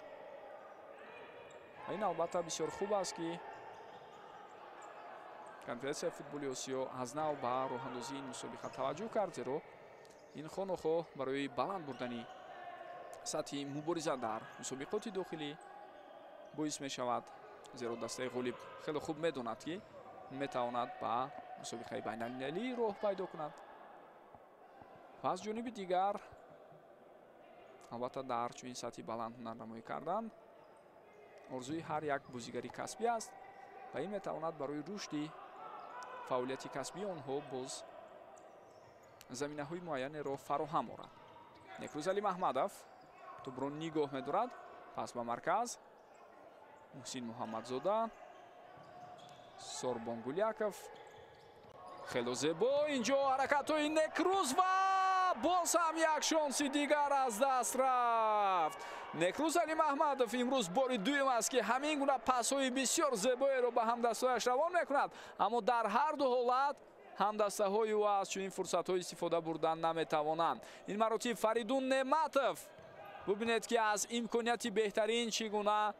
ин албатта бисёр хуб аст ки конференсияи футболи Осиё аз нав ба роҳандозии ин мусобиқа таваҷҷӯҳ кард, зеро ин хонохо барои баланд бурдани сатҳи мубориза дар мусобиқоти дохилӣ боис мешавад, зеро дастаи ғолиб хеле хуб медонад ки метавонад ба мусобиқаи байналмилалӣ роҳ пайдо кунад. ва аз ҷониби дигар албатта дар чунин сатҳи баланд ҳунарнамоӣ кардан орзуи ҳар як бозигари касбӣ аст ва ин метавонад барои рушди фаъолияти касбии онҳо боз заминаҳои муайянеро фароҳам орад. Некрӯзали Маҳмадов тӯбро нигоҳ медорад, пас ба марказ Муҳсин Муҳаммадзода, Сорбон Гуляков, хело зебо, инҷо ҳаракатҳои Некрӯз ва боз ҳам як шонси дигар аз даст рафт. Некрӯзали Маҳмадов имрӯз бори дуюм аст ки ҳамин гуна пасҳои бисёр зебоеро ба ҳамдастаҳояш равон мекунад, аммо дар ҳар ду ҳолат ҳамдастаҳои ӯ аз чунин фурсатҳо истифода бурдан наметавонанд. ин маротиб Фаридун Неъматов, бубинед ки аз имконияти беҳтарин чӣ гуна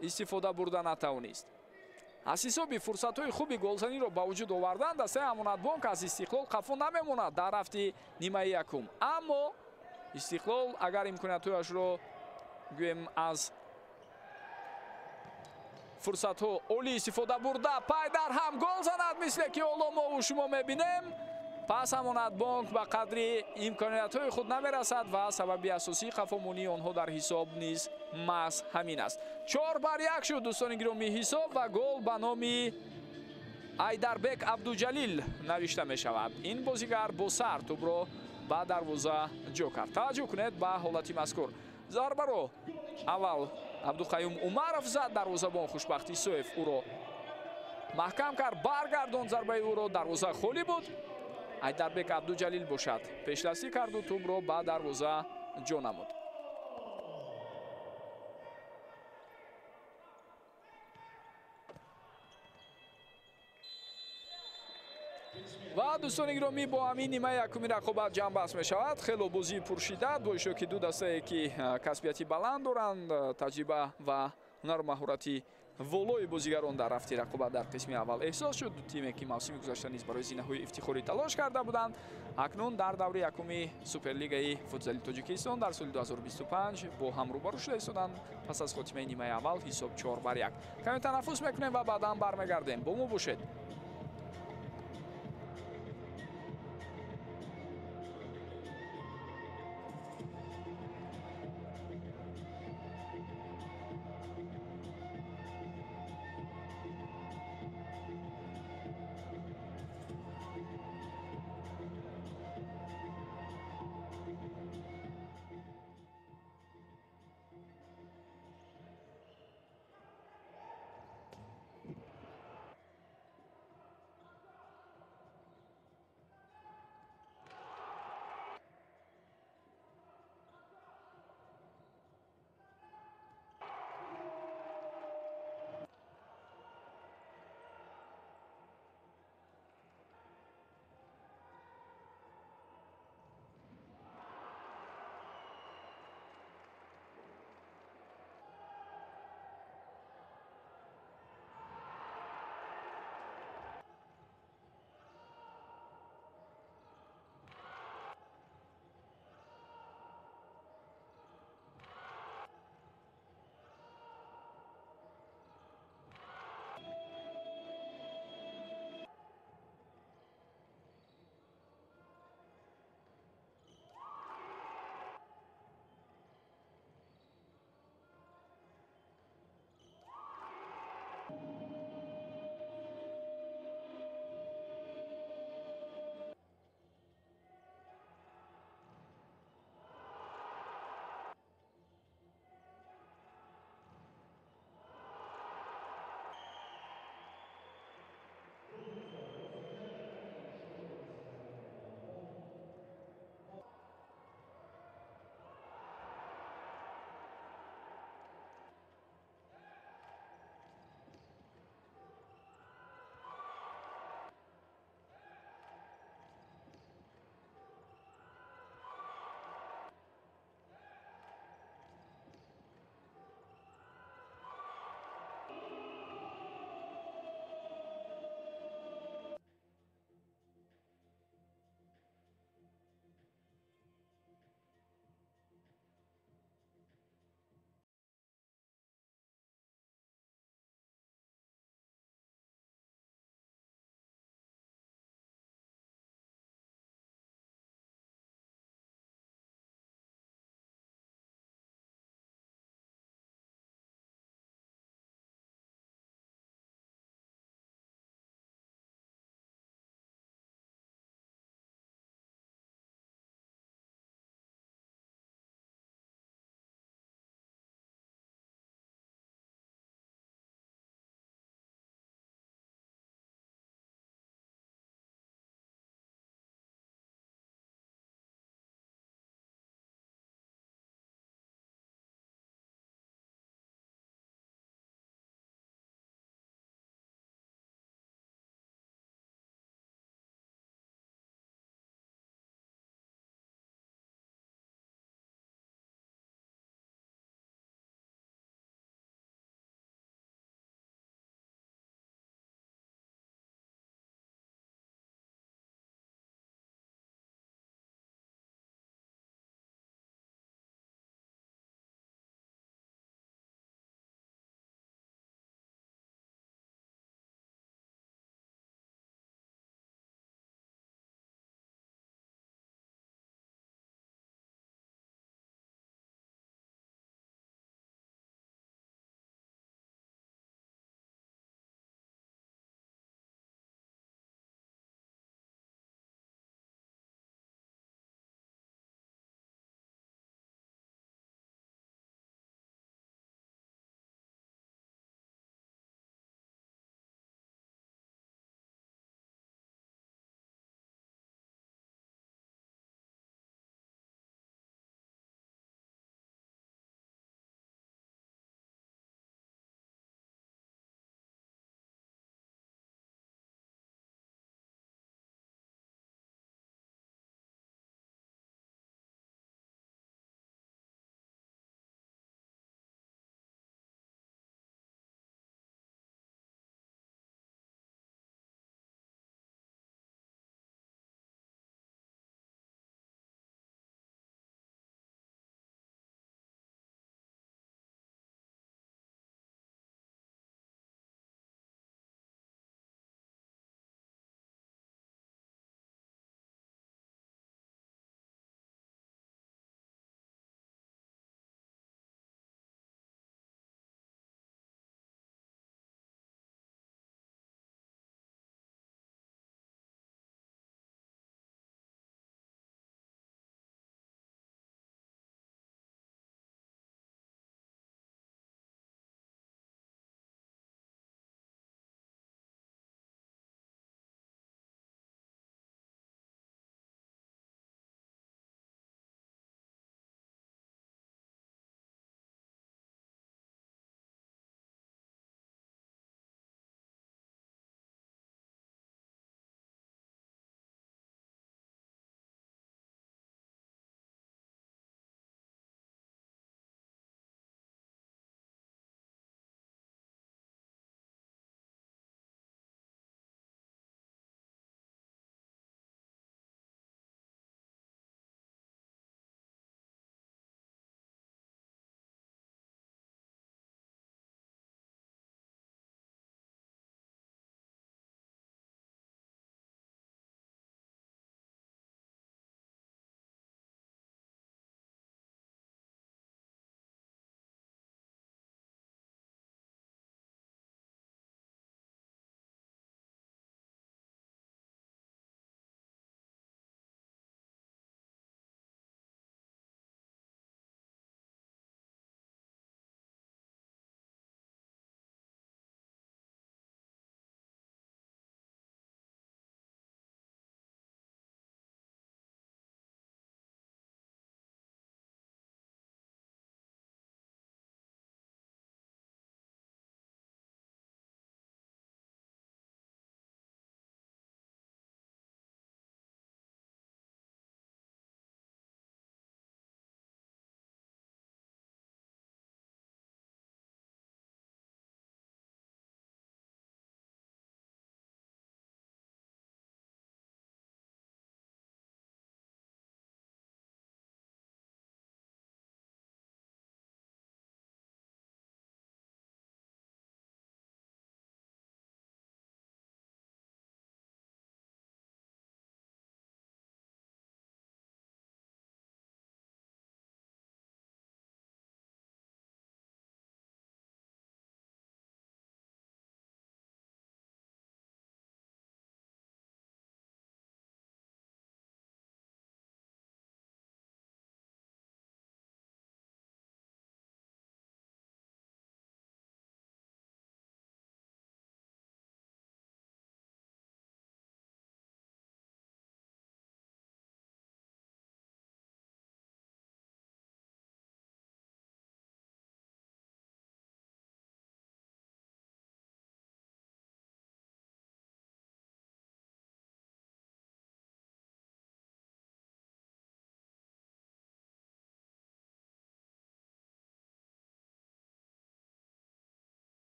истифода бурда натавонист. аз ҳисоби фурсатҳои хуби голзаниро ба вуҷуд овардан дастаи Амонатбонк аз Истиқлол қафо намемонад дар рафти нимаи якум. аммо Истиқлол агар имкониятҳояшро гӯем аз фурсатҳо олӣ истифода бурда пай дар ҳам гол занад, мисле ки ҳоло мову шумо мебинем, пас Амонатбонк ба қадри имкониятҳои худ намерасад ва сабаби асосии қафомонии онҳо дар ҳисоб низ маҳз ҳамин аст. 4-1 шуд дӯстони гиромӣ ҳисоб ва гол ба номи Айдарбек Абдуҷалил навишта мешавад. ин бозигар бо сар тӯбро ба дарвоза ҷо кард. таваҷҷӯҳ кунед ба ҳолати мазкур. зарбаро аввал Абдуқаюм Умаров зад, дарвозабон Хушбахти Исоев ӯро маҳкам кард, баргардон зарбаи ӯро, дарвоза холӣ буд. Айдарбек Абдуҷалил бошад пешластӣ карду тӯбро ба дарвоза ҷо намуд. ва дӯстони гиромӣ бо ҳамин нимаи якуми рақобат ҷамъбаст мешавад. хело бозии пуршидат бо ишоки ду дастае ки касбияти баланд доранд, таҷриба ва ҳунару маҳорати волои бозигарон дар рафти рақобат дар қисми аввал эҳсос шуд. Ду тиме ки мавсими гузашта низ барои зинаҳои ифтихорӣ талош карда буданд, акнун дар даври якуми Суперлигаи футзали Тоҷикистон дар соли 2025 бо ҳам рӯбарӯ шуда истоданд. Пас аз хотимаи нимаи аввал ҳисоб 4-1. Каме танаффус мекунем ва баъдан бармегардем. Бо мо бошед.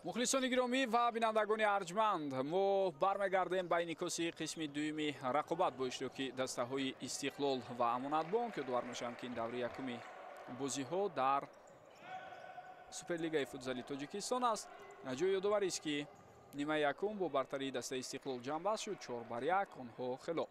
мухлисони гиромӣ ва бинандагони арҷманд, мо бармегардем ба инъикоси қисми дуюми рақобат бо иштироки дастаҳои Истиқлол ва Амонатбонк. ёдовар мешавам ки ин даври якуми бозиҳо дар Суперлигаи футзали Тоҷикистон аст. ҷои ёдоварист ки нимаи якум бо бартарии дастаи Истиқлол ҷамъбаст шуд 4-1. онҳо хело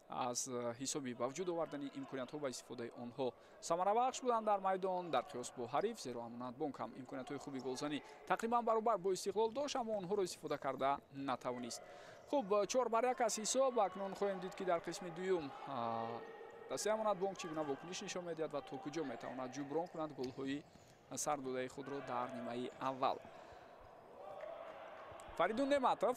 аз ҳисоби ба вуҷуд овардани имкониятҳо ва истифодаи онҳо самарабахш буданд дар майдон дар қиёс бо ҳариф, зеро Амонатбонк ҳам имкониятҳои хуби голзанӣ тақрибан баробар бо Истиқлол дошт, аммо онҳоро истифода карда натавонист. хуб 4-1 аз ҳисоб. акнун хоҳем дид ки дар қисми дуюм дастаи Амонатбонк чӣ гуна вокуниш нишон медиҳад ва то куҷо метавонад ҷуброн кунад голҳои сардодаи худро дар нимаи аввал. Фаридун Нематов,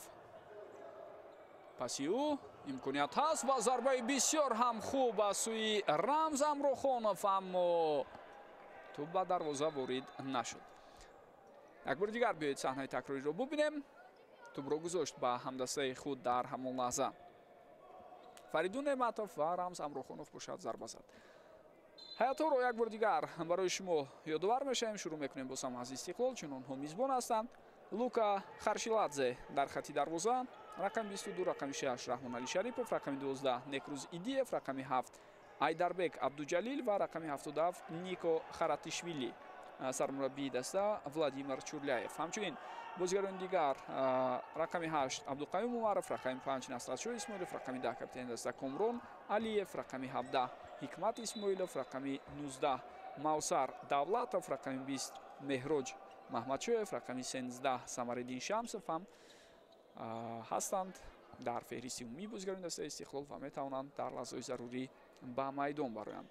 паси ӯ имконият ҳаст ва зарбаи бисёр ҳам хуб аз сӯи Рамз Амрохонов, аммо тӯб ба дарвоза ворид нашуд. як бори дигар биёед саҳнаи такрориро бубинем. тӯбро гузошт ба ҳамдастаи худ дар ҳамон лаҳза. Фаридун Нематов ва Рамз Амрохонов бошад зарба зад. ҳаятҳоро як бори дигар барои шумо ёдовар мешавем. шурӯъ мекунем бо сам аз Истиқлол, чун онҳо мизбон ҳастанд. Лука Харшиладзе дар хати дарвоза, рақами 22 рақами 6 Раҳмонали Шарипов, рақами 12 Некруз Идиев, рақами 7 Айдарбек Абдуҷалил ва рақами 77 Нико Харатишвили. сармураббии даста Владимир Чурляев. ҳамчунин бозигарони дигар рақами 8 Абдуқаюм Умаров, рақами 5 Насратшоҳ Исмоилов, рақами 10 капитани даста Комрон Алиев, рақами 17 Ҳикмат Исмоилов, рақами 19 Мавсар Давлатов, рақами 20 Меҳроҷ Маҳмадшоев, рақами 13 Самариддин Шамсов ҳам ҳастанд дар феҳристи умумии бозигарони дастаи Истиқлол ва метавонанд дар лаҳзаҳои зарурӣ ба майдон бароянд.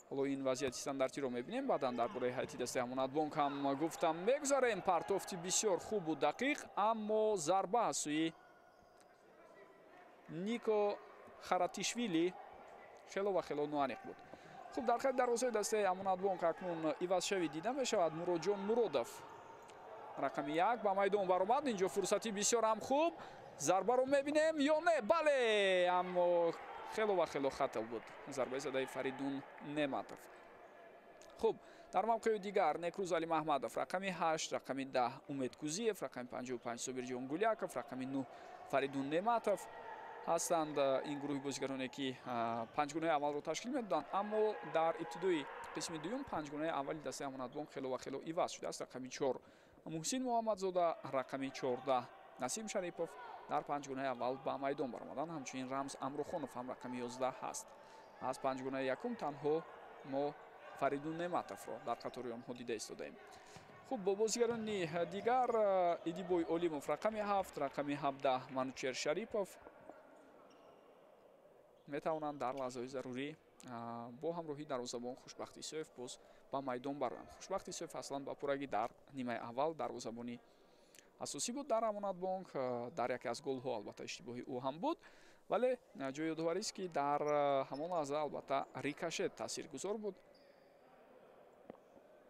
ҳоло ин вазъияти стандартиро мебинем. баъдан дар бораи ҳайати дастаи Амонатбонк ҳам гуфтам мегузарем. партофти бисёр хубу дақиқ, аммо зарба аз сӯи Нико Харатишвили хело ва хело ноаниқ буд. хуб дар хати дарвозаи дастаи Амонатбонк акнун ивазшавӣ дида мешавад. Муроҷон Муродов, рақами 1 ба майдон баромад. инҷо фурсати бисёр ҳам хуб. зарбаро мебинем ё не? бале, аммо хело ва хело хато буд зарбаи задаи Фаридун Нематов. хуб дар мавқеи дигар Некруз Али Маҳмадов, рақами 8 рақами 10 Умед Кузиев, рақами 55 Собирҷон Гуляков, рақами 9 Фаридун Нематов ҳастанд. ин гурӯҳи бозигароне ки панҷгонаи аввалро ташкил медоданд, аммо дар ибтидои қисми дуюм панҷгонаи аввали дастаи Амонатбонк хело ва хело иваз шудааст. рақами 4 Муҳсин Муҳаммадзода, рақами 14 Насим Шарипов дар панҷгонаи аввал ба майдон баромаданд. ҳамчунин Рамз Амрохонов ҳам рақами 11 ҳаст. аз панҷгонаи якум танҳо мо Фаридун Нематовро дар қатори онҳо дида истодаем. хуб бо бозигарони дигар Идибой Олимов, рақами 7 рақами 17 Манучер Шарипов метавонанд дар лаҳзаҳои зарурӣ бо ҳамроҳии дарвозабон Хушбахти Исоев боз ба майдон бароянд. Хушбахти Исоев аслан ба пуррагӣ дар нимаи аввал дарвозабони асосӣ буд дар Амонатбонк. дар яке аз голҳо албатта иштибоҳи ӯ ҳам буд, вале ҷои ёдоварист ки дар ҳамон лаҳза албатта рикошет таъсиргузор буд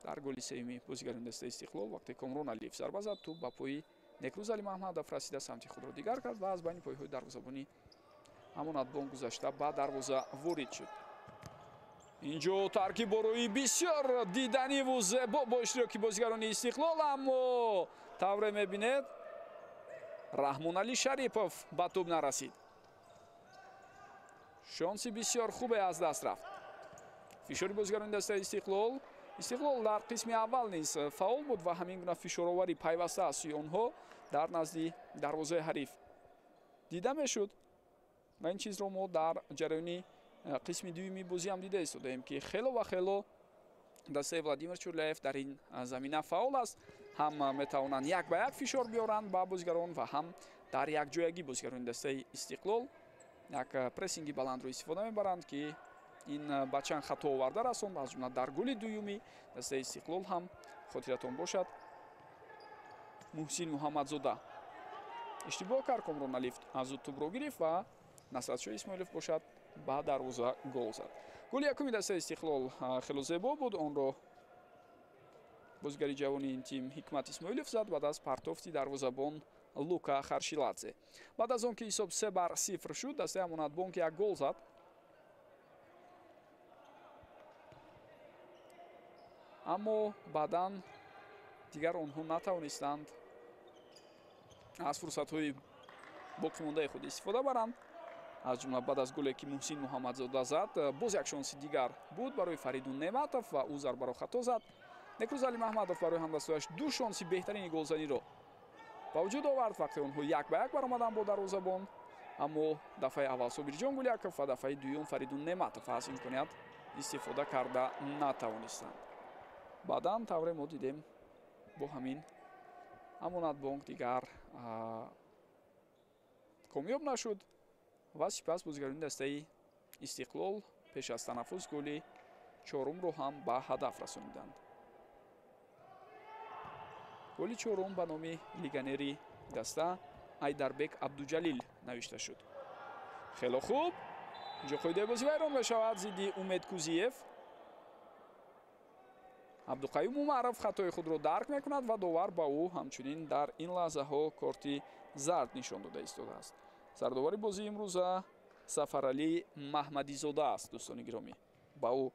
дар голи сеюми бозигарони дастаи Истиқлол. вақте Комрон Алиев зарба зад, тӯб ба пои Некруз Али Маҳмадов расида самти худро дигар кард ва аз байни пойҳои дарвозабони Амонатбонк гузашта ба дарвоза ворид шуд. инҷо таркибборои бисёр диданиву зебо бо иштироки бозигарони Истиқлол, аммо тавре мебинед Раҳмонали Шарипов ба тӯб нарасид. шонси бисёр хубе аз даст рафт. фишори бозигарони дастаи Истиқлол. Истиқлол дар қисми аввал низ фаъол буд ва ҳамин гуна фишороварӣ пайваста аз сӯи онҳо дар назди дарвозаи ҳариф дида мешуд. ва ин чизро мо дар ҷараёни қисми дуюми бозӣ ҳам дида истодаем ки хело ва хело дастаи Владимир Чурляев дар ин замина фаъол аст. ҳам метавонанд як ба як фишор биёранд ба бозигарон ва ҳам дар якҷоягӣ бозигарони дастаи Истиқлол як прессинги баландро истифода мебаранд ки ин ба чанд хато оварда расонд. аз ҷумла дар голи дуюми дастаи Истиқлол ҳам хотиратон бошад Муҳсин Муҳаммадзода иштибоҳ кард. Комрон Алиев аз ӯ тӯбро гирифт ва Насратшоҳ Исмоилов бошад ба дарвоза гол зад. голи якуми дастаи Истиқлол хело зебо буд. онро бозигари ҷавони ин тим Ҳикмат Исмоилов зад баъд аз партофти дарвозабон Лука Харшиладзе. баъд аз он ки ҳисоб 3-0 шуд, дастаи Амонатбонк як гол зад. аммо баъдан дигар онҳо натавонистанд аз фурсатҳои боқимондаи худ истифода баранд. аз ҷумла баъд аз голе ки муҳсин муҳаммадзода зад, боз як шонси дигар буд барои Фаридун Неъматов ва ӯ зарбаро хато зад. Некрӯз Али Маҳмадов барои ҳамдастояш ду шонси беҳтарини голзаниро ба вуҷуд овард вақте онҳо 1-1 баромаданд бо дарвозабон. аммо дафъаи аввал Собирҷон Гуляков ва дафъаи дуюм Фаридун Неъматов аз имконият истифода карда натавонистанд. баъдан тавре мо дидем бо ҳамин Амонатбонк дигар комёб нашуд ва сипас бозигарони дастаи Истиқлол пеш аз танаффус голи чорумро ҳам ба ҳадаф расониданд. голи чорум ба номи легионери даста Айдарбек Абдуҷалил навишта шуд. хело хуб, инҷо қоидаи бозӣ вайрон мешавад зидди Умед Кузиев. Абдуқаюм Умаров хатои худро дарк мекунад ва довар ба ӯ ҳамчунин дар ин лаҳзаҳо корти зард нишон дода истодааст. сардовари бозии имрӯза Сафаралӣ Маҳмадизода аст. дӯстони гиромӣ, ба ӯ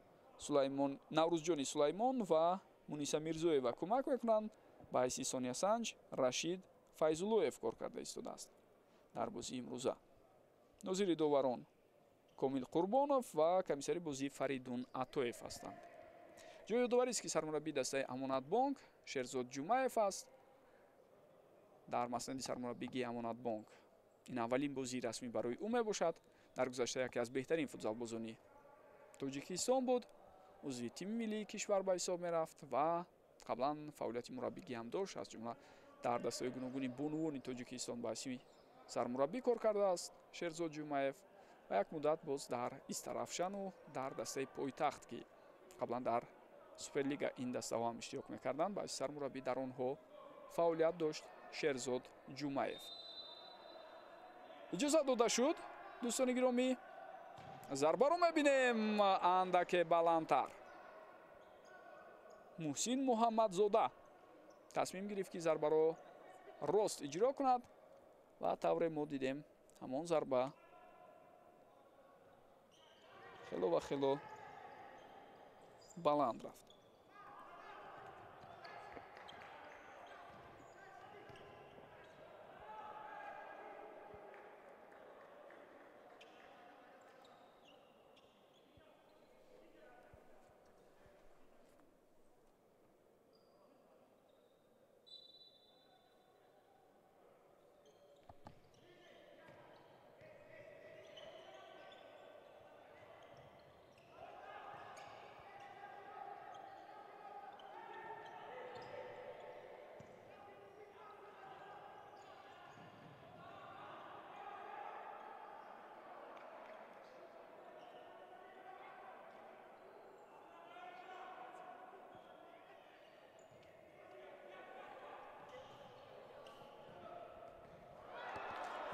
Наврӯзҷони Сулаймон ва Муниса Мирзоева кӯмак мекунанд. ба ҳайси Сониясанҷ Рашид Файзуллоев кор карда истодааст дар бозии имрӯза. нозири доварон Комил Қурбонов ва комиссари бозӣ Фаридун Атоев ҳастанд. ҷои ёдоварист ки сармураббии дастаи Амонатбонк Шерзод Ҷумаев аст. дар маснади сармураббигии Амонатбонк ин аввалин бозии расмӣ барои ӯ мебошад. дар гузашта яке аз беҳтарин футзалбозони Тоҷикистон буд. узви тими миллии кишвар ба ҳисоб мерафт ва қаблан фаъолияти мураббигӣ ҳам дошт. аз ҷумла дар дастаҳои гуногуни бонувони Тоҷикистон ба ҳайси сармураббӣ кор кардааст Шерзод Ҷумаев ва як муддат боз дар Истарафшану дар дастаи Пойтахт ки қаблан дар Суперлига ин даставо ҳам иштирок мекарданд, ба ҳайси сармураббӣ дар онҳо фаъолият дошт Шерзод Ҷумаев. иҷозат дода шуд. дӯстони гиромӣ, зарбаро мебинем андаке баландтар. муҳсин муҳаммадзода тасмим гирифт ки зарбаро рост иҷро кунад ва тавре мо дидем ҳамон зарба хело ва хело баланд рафт.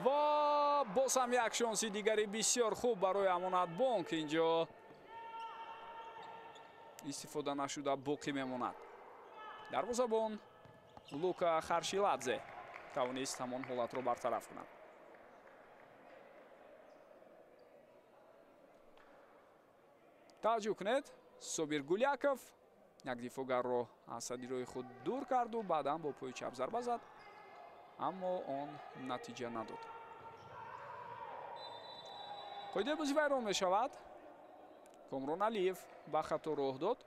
ва боз ҳам як шонси дигари бисёр хуб барои Амонатбонк инҷо истифода нашуда боқӣ мемонад. дарвозабон Лука Харшиладзе тавонист ҳамон ҳолатро бартараф кунад. таваҷҷӯҳ кунед, Собир Гуляков як дифоъгарро аз садирои худ дур карду баъдан бо пои чап зарба зад, аммо он натиҷа надод. қоидаи бозӣ вайрон мешавад. Комрон Алиев ба хато роҳ дод.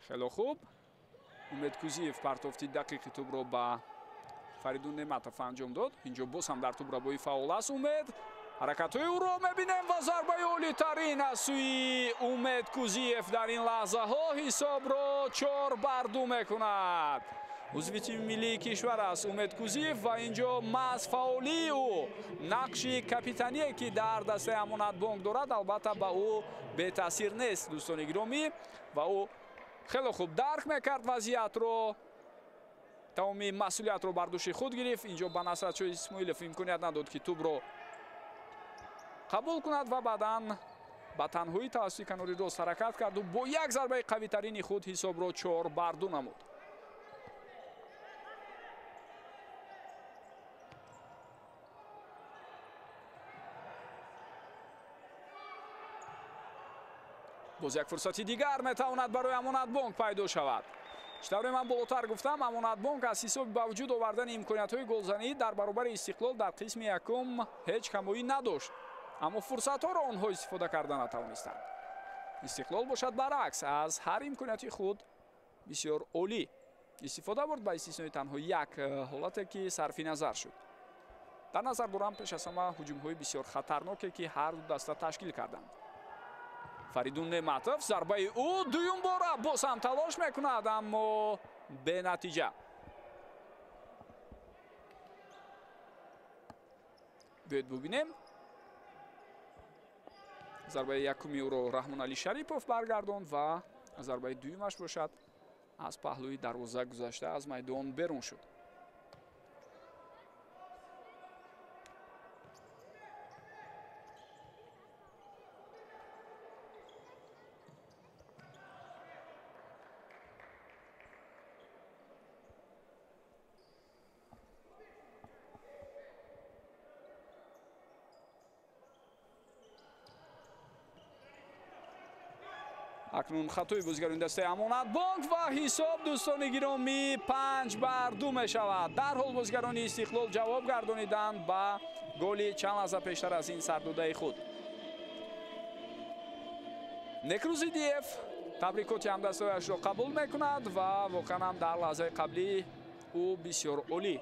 хело хуб. Умед Кузиев партофти дақиқи тӯбро ба Фаридун Неъматов анҷом дод. инҷо боз ҳам дар тӯбрабоӣ фаъол аст Умед. ҳаракатҳои ӯро мебинем ва зарбаи олитарин аз сӯи Умед Кузиев дар ин лаҳзаҳо ҳисобро 4-2 мекунад. узви тими миллии кишвар аст Умед Кузиев ва инҷо маҳз фаъолии ӯ, нақши капитание ки дар дастаи Амонатбонк дорад, албатта ба ӯ бетаъсир нест дӯстони гиромӣ ва ӯ хеле хуб дарк мекард вазъиятро, тамоми масъулиятро бар дӯши худ гирифт. Инҷо ба Насратшоҳ Исмоилов имконият надод ки тӯбро қабул кунад ва баъдан ба танҳоӣ тавассути канори рост ҳаракат карду бо як зарбаи қавитарини худ ҳисобро 4-2 намуд. боз як фурсати дигар метавонад барои Амонатбонк пайдо шавад. штавре ман болотар гуфтам, Амонатбонк аз ҳисоби ба вуҷуд овардани имкониятҳои голзанӣ дар баробари Истиқлол дар қисми якум ҳеҷ камоӣ надошт, аммо фурсатҳоро онҳо истифода карда натавонистанд. Истиқлол бошад баръакс, аз ҳар имконияти худ бисёр олӣ истифода бурд, ба истиснои танҳо як ҳолате ки сарфи назар шуд. дар назар дорам пеш аз ҳама ҳуҷумҳои бисёр хатарноке ки ҳар ду даста ташкил карданд. Фаридун Неъматов зарбаи ӯ дуюм бора боз ҳам талош мекунад, аммо бенатиҷа. бояд бубинем зарбаи якуми ӯро Раҳмоналӣ Шарипов баргардонд ва зарбаи дуюмаш бошад, аз паҳлӯи дарвоза гузашта аз майдон берун шуд. акнун хатои бозигарони дастаи Амонатбонк ва ҳисоб дӯстони гиромӣ 5-2 мешавад. дарҳол бозигарони Истиқлол ҷавоб гардониданд ба голи чанд лаҳза пештар аз ин сардодаи худ. Некрузидиев табрикоти ҳамдастояшро қабул мекунад ва воқеан ҳам дар лаҳзаи қаблӣ ӯ бисёр олӣ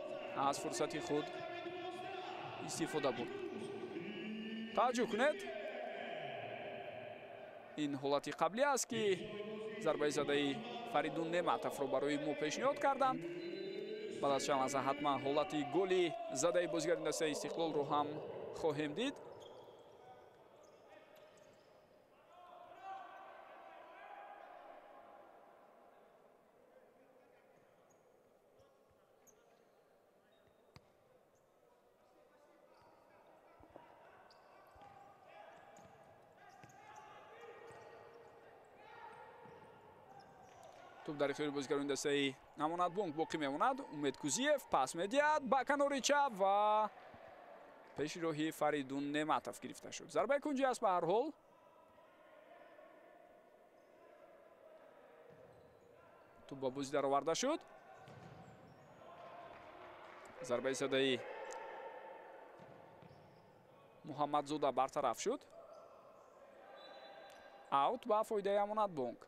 аз фурсати худ истифода бурд. таваҷҷӯҳ кунед, ин ҳолати қаблӣ аст ки зарбаи задаи Фаридун Неъматовро барои мо пешниҳод карданд. баъд аз чанд лаҳза ҳатман ҳолати голи задаи бозигарони дастаи Истиқлолро ҳам хоҳем дид. тӯб дар ихтиёри бозигарони дастаи Амонатбонк боқӣ мемонад. Умед Кузиев пас медиҳад ба канори чап ва пеши роҳи Фаридун Неъматов гирифта шуд. зарбаи кунҷӣ аст ба ҳар ҳол. тӯб ба бозӣ дароварда шуд. зарбаи задаи Муҳаммадзода бартараф шуд. аут ба фоидаи Амонатбонк.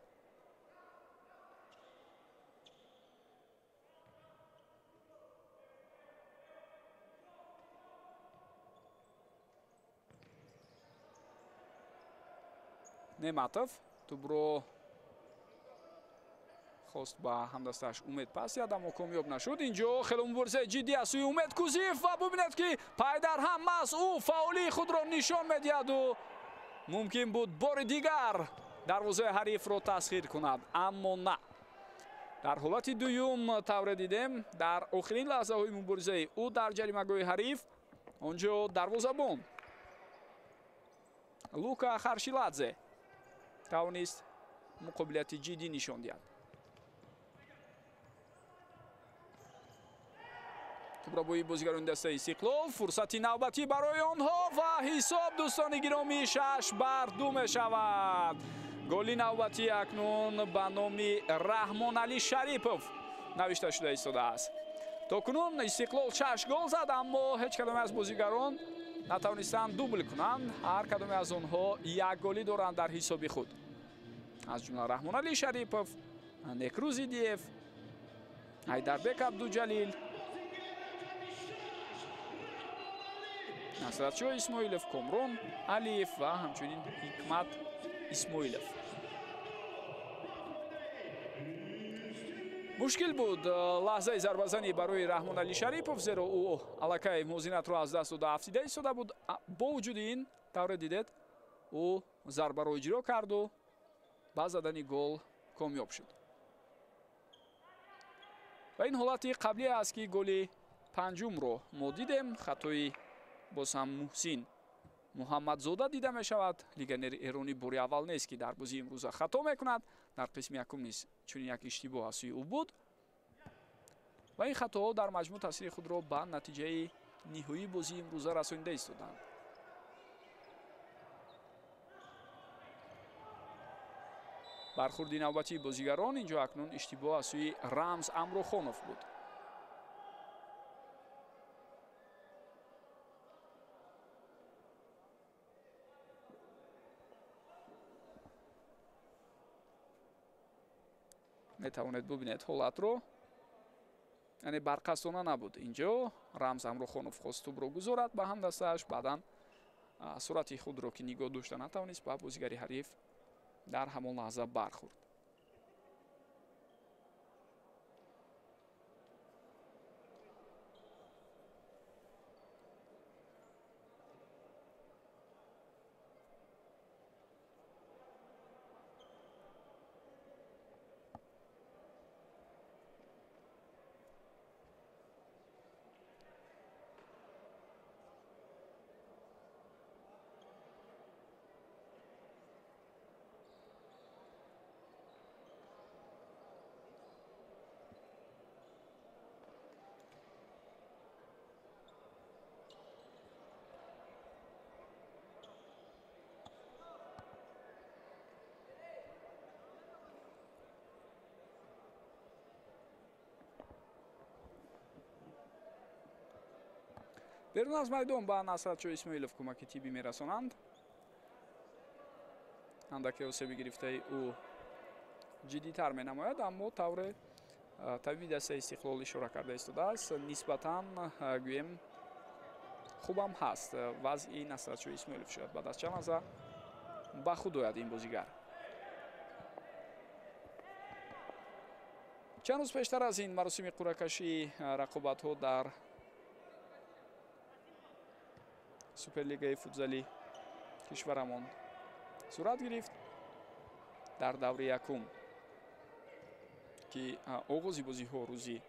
Неъматов тӯбро хост ба ҳамдастааш Умед пас диҳад, аммо комёб нашуд. инҷо хеле муборизаи ҷиддӣ аз сӯи Умед Кузиев ва бубинед ки пайдар ҳам маҳз ӯ фаъолии худро нишон медиҳаду мумкин буд бори дигар дарвозаи ҳарифро тасхир кунад, аммо на. дар ҳолати дуюм тавре дидем, дар охирин лаҳзаҳои муборизаи ӯ дар ҷаримагоҳи ҳариф, онҷо дарвозабон Лука Харшиладзе тавонист муқобилияти ҷиддӣ нишон диҳад. тӯбробои бозигарони дастаи Истиқлол, фурсати навбатӣ барои онҳо ва ҳисоб дӯстони гиромӣ 6-2 мешавад. голи навбатӣ акнун ба номи Раҳмоналӣ Шарипов навишта шуда истодааст. то кунун Истиқлол 6 гол зад, аммо ҳеҷ кадоме аз бозигарон натавонистанд дубл кунанд. ҳар кадоме аз онҳо як голӣ доранд дар ҳисоби худ. аз ҷумла Раҳмоналӣ Шарипов, Некрузидиев, Айдарбек Абдуҷалил, Насратшоҳ Исмоилов, Комрон Алиев ва ҳамчунин Ҳикмат Исмоилов. мушкил буд лаҳзаи зарбазанӣ барои Раҳмон Али Шарипов, зеро ӯ аллакай мувозинатро аз даст дода афтида истода буд. Бо вуҷуди ин тавре дидед ӯ зарбаро иҷро карду ба задани гол комёб шуд. ва ин ҳолати қаблие аст ки голи панҷумро мо дидем. хатои боз ҳам Муҳсин Муҳаммадзода дида мешавад. легионери эронӣ бори аввал нест ки дар бозии имрӯза хато мекунад. дар қисми якум низ чунин як иштибоҳ аз сӯи ӯ буд ва ин хатоҳо дар маҷмӯъ таъсири худро ба натиҷаи ниҳоии бозии имрӯза расонида истоданд. бархурди навбатии бозигарон инҷо акнун иштибоҳ аз сӯи Рамз Амрохонов буд. метавонед бубинед ҳолатро, яъне барқасдона набуд. инҷо Рамз Амрохонов хост тӯбро гузорад ба ҳамдастааш, баъдан сурати худро ки нигоҳ дошта натавонист ба бозигари ҳариф дар ҳамон лаҳза бархӯрд. берун аз майдон ба Насратшоҳ Исмоилов кӯмаки тиббӣ мерасонанд. андаке осеби гирифтаи ӯ ҷиддитар менамояд, аммо тавре табиби дастаи Истиқлол ишора карда истодааст. нисбатан гӯем хубам ҳаст вазъи Насратшоҳ Исмоилов. шояд баъд аз чанд лаҳза ба худ ояд ин бозигар. чанд рӯз пештар аз ин маросими қуръакашии рақобатҳо дар суперлигаи футзали кишварамон сурат гирифт. дар даври якум ки оғози бозиҳо рӯзи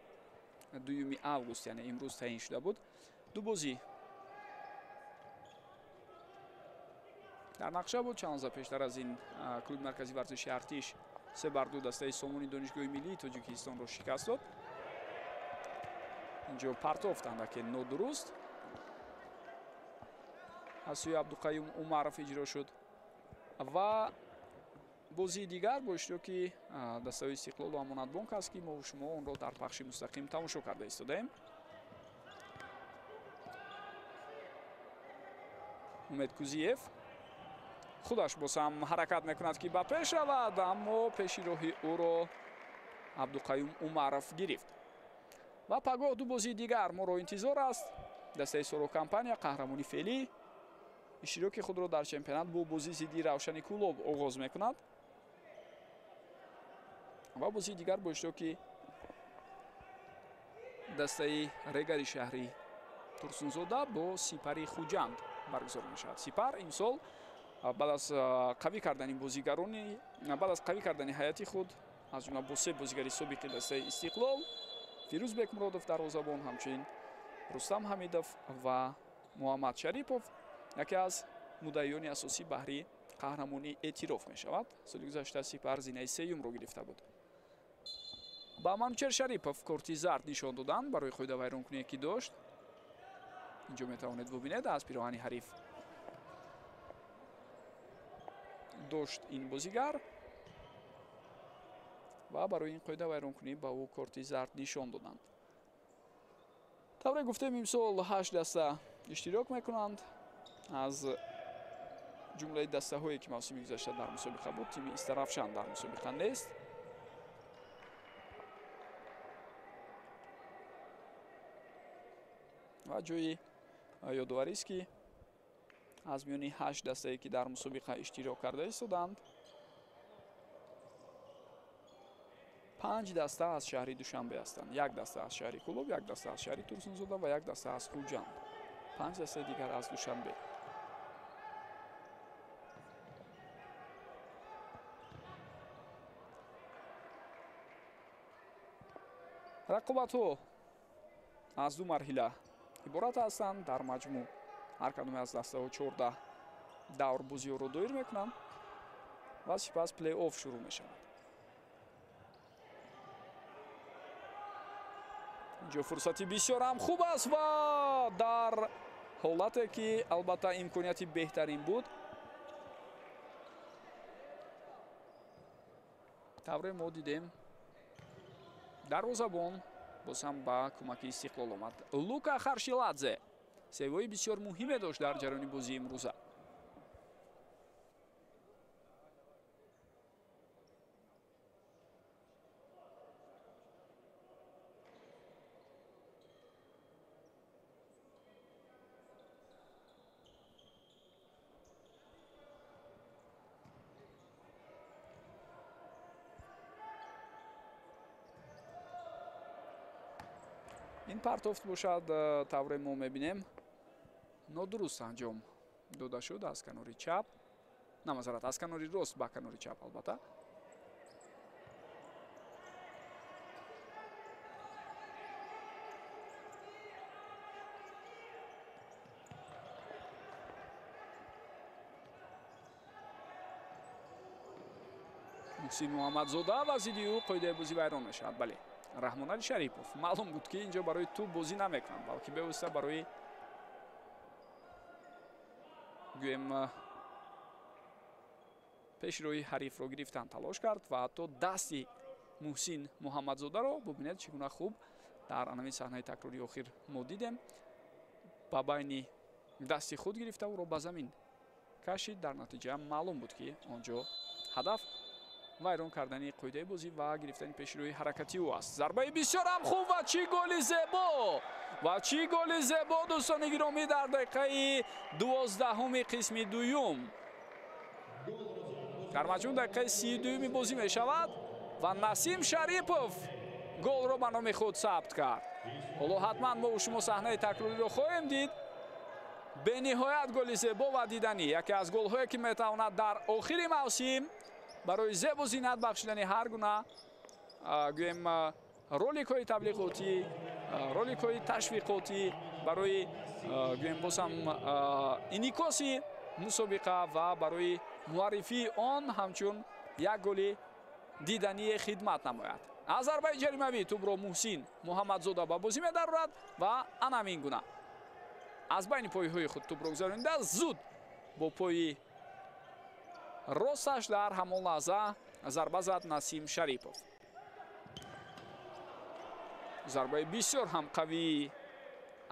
2 август, яъне имрӯз таъин шуда буд, ду бозӣ дар нақша буд. чанд рӯза пештар аз ин клуби марказии варзиши Артиш 3-2 дастаи Сомони донишгоҳи миллии Тоҷикистонро шикаст дод. инҷо партофт андаке нодуруст аз сӯи Абдуқаюм Умаров иҷро шуд ва бозии дигар бо иштироки дастаҳои Истиқлол ва Амонатбонк аст ки мо шумо онро дар пахши мустақим тамошо карда истодаем. Умед Кузиев худаш боз ҳам ҳаракат мекунад ки ба пеш равад, аммо пеши роҳи ӯро Абдуқаюм Умаров гирифт. ва пагоҳ ду бозии дигар моро интизор аст. дастаи Соро Компания қаҳрамони феълӣ иштироки худро дар чемпионат бо бозии зидди Равшани Кӯлоб оғоз мекунад ва бозии дигар бо иштироки дастаи Регари шаҳри Турсунзода бо Сипари Хуҷанд баргузор мешавад. Сипар имсол баъд аз қавӣ кардани бозигарони баъд аз қавӣ кардани ҳайати худ аз ҷумла бо 3 бозигари собиқи дастаи Истиқлол, Фирӯзбек Муродов дарвозабон, ҳамчунин Рустам Ҳамидов ва Муҳаммад Шарипов, яке аз муддаиёни асосӣ баҳри қаҳрамонӣ эътироф мешавад. соли гузашта Сипар зинаи сеюмро гирифта буд. ба Манучер Шарипов корти зард нишон доданд барои қоида вайронкуние ки дошт. инҷо метавонед бубинед аз пироҳани ҳариф дошт ин бозигар ва барои ин қоида вайронкунӣ ба ӯ корти зард нишон доданд. тавре гуфтем имсол 8 даста иштирок мекунанд. аз ҷумлаи дастаҳое ки мавсими гузашта дар мусобиқа буд, тими Истаравшан дар мусобиқа нест. ва ҷои ёдоварист ки аз миёни 8 дастае ки дар мусобиқа иштирок карда истоданд. 5 даста аз шаҳри Душанбе ҳастанд. Як даста аз шаҳри Кӯлоб, як даста аз шаҳри Турсунзода ва як даста аз Хуҷанд. 5 дастаи дигар аз Душанбе. рақобатҳо аз ду марҳила иборат ҳастанд. Дар маҷмӯъ ҳар кадоме аз дастаҳо 14 давр бозиҳоро доир мекунанд ва сипас плей-офф шурӯъ мешавад. инҷо фурсати бисёр ҳам хуб аст ва дар ҳолате ки албатта имконияти беҳтарин буд, тавре мо дидем дарвозабон боз ҳам ба кӯмаки истиқлол омад. Лука Харшиладзе севои бисёр муҳиме дошт дар ҷараёни бозии имрӯза. ин партофт бошад, тавре мо мебинем нодуруст анҷом дода шуд аз канори чап, намазарат аз канори рост ба канори чап албатта. муҳсин муҳаммадзода ва зидди ӯ қоидаи бозӣ вайрон мешавад. бале, Раҳмонали Шарипов маълум буд ки инҷо барои ту бозӣ намекунанд, балки бевосита барои гӯем пешрои ҳарифро гирифтан талош кард ва ҳатто дасти муҳсин муҳаммадзодаро бубинед чӣ гуна хуб дар анавин саҳнаи такрори охир мо дидем. ба байни дасти худ гирифта ӯро ба замин кашид. Дар натиҷа маълум буд ки онҷо ҳадаф вайрон кардани қоидаи бозӣ ва гирифтани пешрои ҳаракати ӯ аст. Зарбаи бисёр ҳам хуб ва чӣ голи зебо! Ва чӣ голи зебо дӯстони гиромӣ дар дақиқаи 12 қисми дуюм. дар маҷмӯъ дақиқаи 32 бозӣ мешавад ва Насим Шарипов голро ба номи худ сабт кард. ҳоло ҳатман мо шумо саҳнаи такрориро хоҳем дид. бениҳоят голи зебо ва диданӣ, яке аз голҳое ки метавонад дар охири мавсим барои зебу зинат бахшидани ҳар гуна гӯем роликҳои таблиғотӣ, роликҳои ташвиқотӣ барои гӯем бозам инъикоси мусобиқа ва барои муаррифии он ҳамчун як голи дидании хидмат намояд. аз зарбаи ҷаримавӣ тӯбро муҳсин муҳаммадзода ба бозӣ медарорад ва анамин гуна аз байни пойҳои худ тӯбро гузаронида зуд бо пои росташ дар ҳамон лаҳза зарба зад Насим Шарипов. зарбаи бисёр ҳам қавии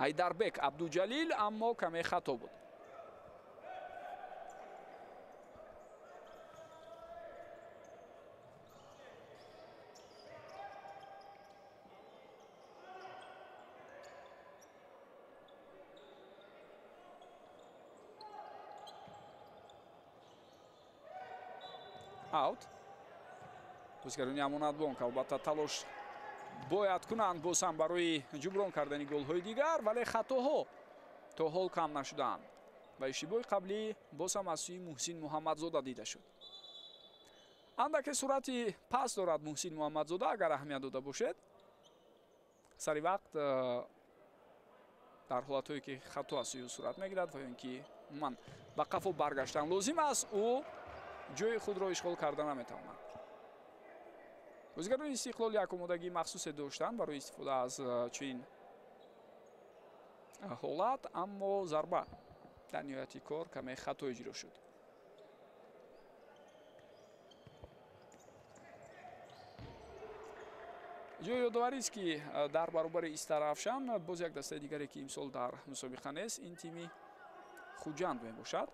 Айдарбек Абдуҷалил, аммо каме хато буд. аут. бозигарони амонатбонк албатта талош бояд кунанд боз ҳам барои ҷуброн кардани голҳои дигар, вале хатоҳо то ҳол кам нашудаанд ва иштибоҳи қаблӣ боз ҳам аз сӯи муҳсин муҳаммадзода дида шуд. андаке суръати паст дорад муҳсин муҳаммадзода, агар аҳамият дода бошед. сари вақт дар ҳолатҳое ки хато аз сӯи ӯ сурат мегирад ва ин ки умуман ба қафо баргаштан лозим аст, ӯ ҷои худро ишғол карда наметавонад. бозигарони истиқлол як омодагии махсусе доштанд барои истифода аз чунин ҳолат, аммо зарба дар ниҳояти кор каме хато иҷро шуд. ҷои ёдоварист ки дар баробари Истаравшан боз як дастаи дигаре ки имсол дар мусобиқа нест, ин тими Хуҷанд мебошад.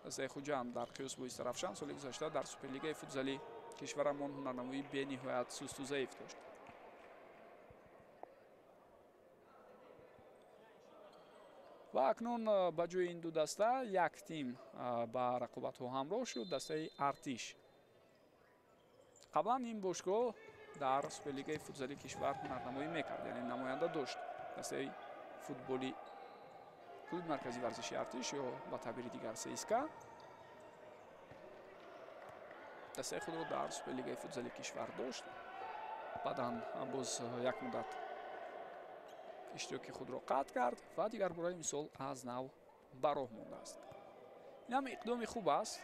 дастаи Хуҷанд дар қиёс бо Истаравшан соли гузашта дар Суперлигаи футзали кишварамон ҳунарнамоии бениҳоят сусту заиф дошт. ва акнун ба ҷои ин ду даста як тим ба рақобатҳо ҳамроҳ шуд, дастаи артиш. қаблан ин бошгоҳ дар суперлигаи футзали кишвар ҳунарнамоӣ мекард, яъне намоянда дошт. Дастаи футболи клуби марказии варзиши артиш ё ба табири дигар ССК дастаи худро дар суперлигаи футзали кишвар дошт. баъдан боз як муддат иштироки худро қатъ кард ва дигар бораи мисол аз нав ба роҳ мондааст. инам иқдоми хуб аст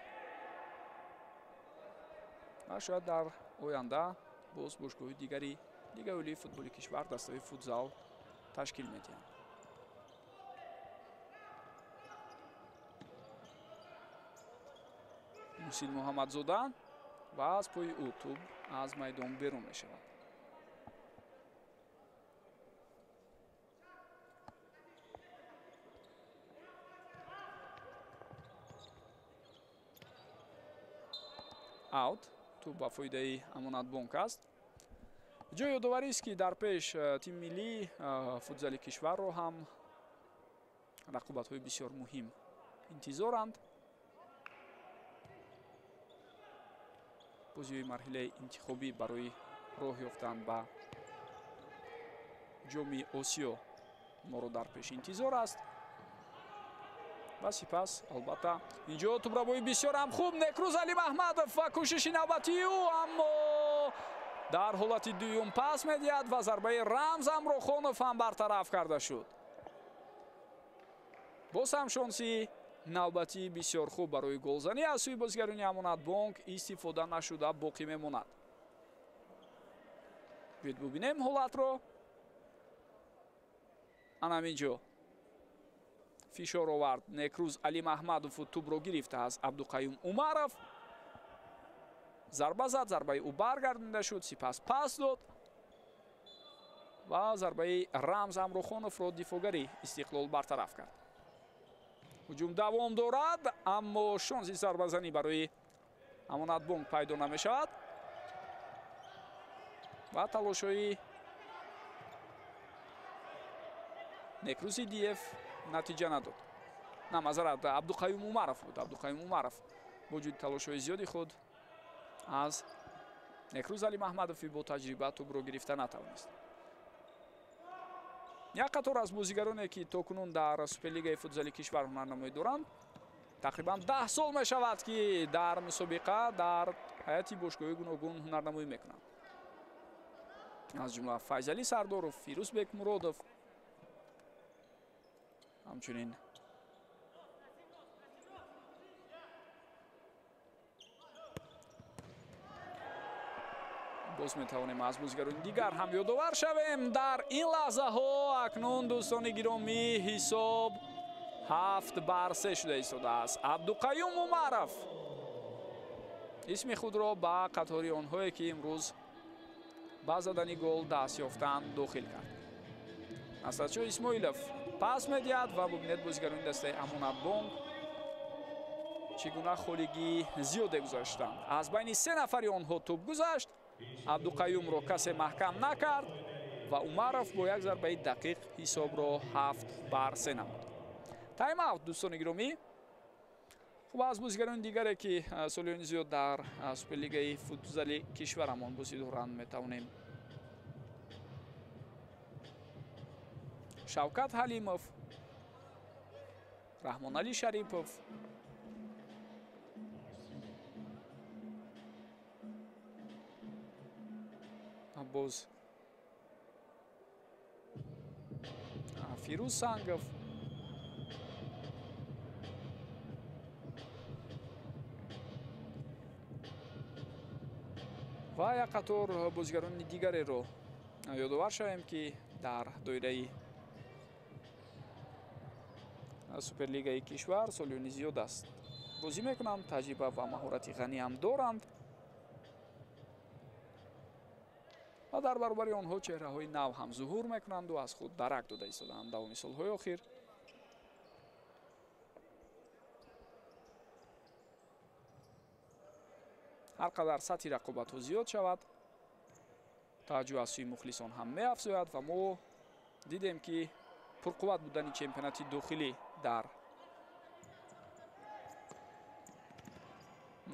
ва шояд дар оянда боз бошгоҳи дигари лигаи олии футболи кишвар дастаи футзал ташкил медиҳанд. муҳсин муҳаммадзода ва аз пои ӯ тӯб аз майдон берун мешавад. аут. тӯб ба фоидаи амонатбонк аст. ҷои ёдоварист ки дар пеш тими миллии футзали кишварро ҳам рақобатҳои бисёр муҳим интизоранд. бозиҳои марҳилаи интихобӣ барои роҳ ёфтан ба ҷоми осиё моро дар пеш интизор аст. ва сипас албатта инҷо тӯбрабои бисёр ҳам хуб некрӯз Алим Аҳмадов ва кӯшиши навбатии ӯ, аммо дар ҳолати дуюм пас медиҳад ва зарбаи Рамз Амрохонов ҳам бартараф карда шуд. боз ҳам шонси навбатии бисёр хуб барои голзанӣ аз сӯи бозигарони амонатбонк истифода нашуда боқӣ мемонад. биёед бубинем ҳолатро. анам инҷо фишор овард некрӯз Алим Аҳмадову тӯбро гирифта аз Абдуқаюм Умаров. зарба зад, зарбаи ӯ баргардонда шуд, сипас пас дод ва зарбаи Рамз Амрохоновро дифогари Истиқлол бартараф кард. ҳуҷум давом дорад, аммо шонси зарбазанӣ барои амонатбонк пайдо намешавад ва талошҳои некрӯзи Диев натиҷа надод. на мазарат, Абдуқаюм Умаров буд. Абдуқаюм Умаров бо вуҷуди талошҳои зиёди худ аз некрӯз Алим Аҳмадови бо таҷриба тӯбро гирифта натавонист. як қатор аз бозигароне ки токунун дар суперлигаи футзали кишвар ҳунарнамоӣ доранд, тақрибан 10 сол мешавад ки дар мусобиқа дар ҳайати бошгоҳҳои гуногун ҳунарнамоӣ мекунанд. аз ҷумла Файзалӣ Сардоров, Фирӯзбек Муродов, ҳамчунин боз метавонем аз бозигарони дигар ҳам ёдовар шавем. дар ин лаҳзаҳо акнун дӯстони гиромӣ ҳисоб 7-3 шуда истодааст. Абдуқаюм Умаров исми худро ба қатори онҳое ки имрӯз ба задани гол даст ёфтанд дохил кард. Асадчо Исмоилов пас медиҳад ва бубинед бозигарони дастаи амонатбонк чӣ гуна холигии зиёде гузаштанд. аз байни се нафари онҳо тӯб гузашт. Абдуқаюмро касе маҳкам накард ва Умаров бо як зарбаи дақиқ ҳисобро 7-3 намуд. тайм-аут дӯстони гиромӣ. хуб, аз бозигарони дигаре ки солиёни зиёд дар суперлигаи футзали кишварамон бозӣ доранд метавонем Шавкат Ҳалимов, Раҳмоналӣ Шарипов, боз Фирӯз Сангов, ва як қатор бозигарони дигареро ёдовар шавем ки дар доираи суперлигаи кишвар солиёни зиёд аст бозӣ мекунанд, таҷриба ва маҳорати ғаниам доранд ва дар баробари онҳо чеҳраҳои нав ҳам зуҳур мекунанду аз худ дарак дода истодаанд давоми солҳои охир. ҳар қадар сатҳи рақобатҳо зиёд шавад, таваҷҷӯҳ аз сӯи мухлисон ҳам меафзояд ва мо дидем ки пурқувват будани чемпионати дохилӣ дар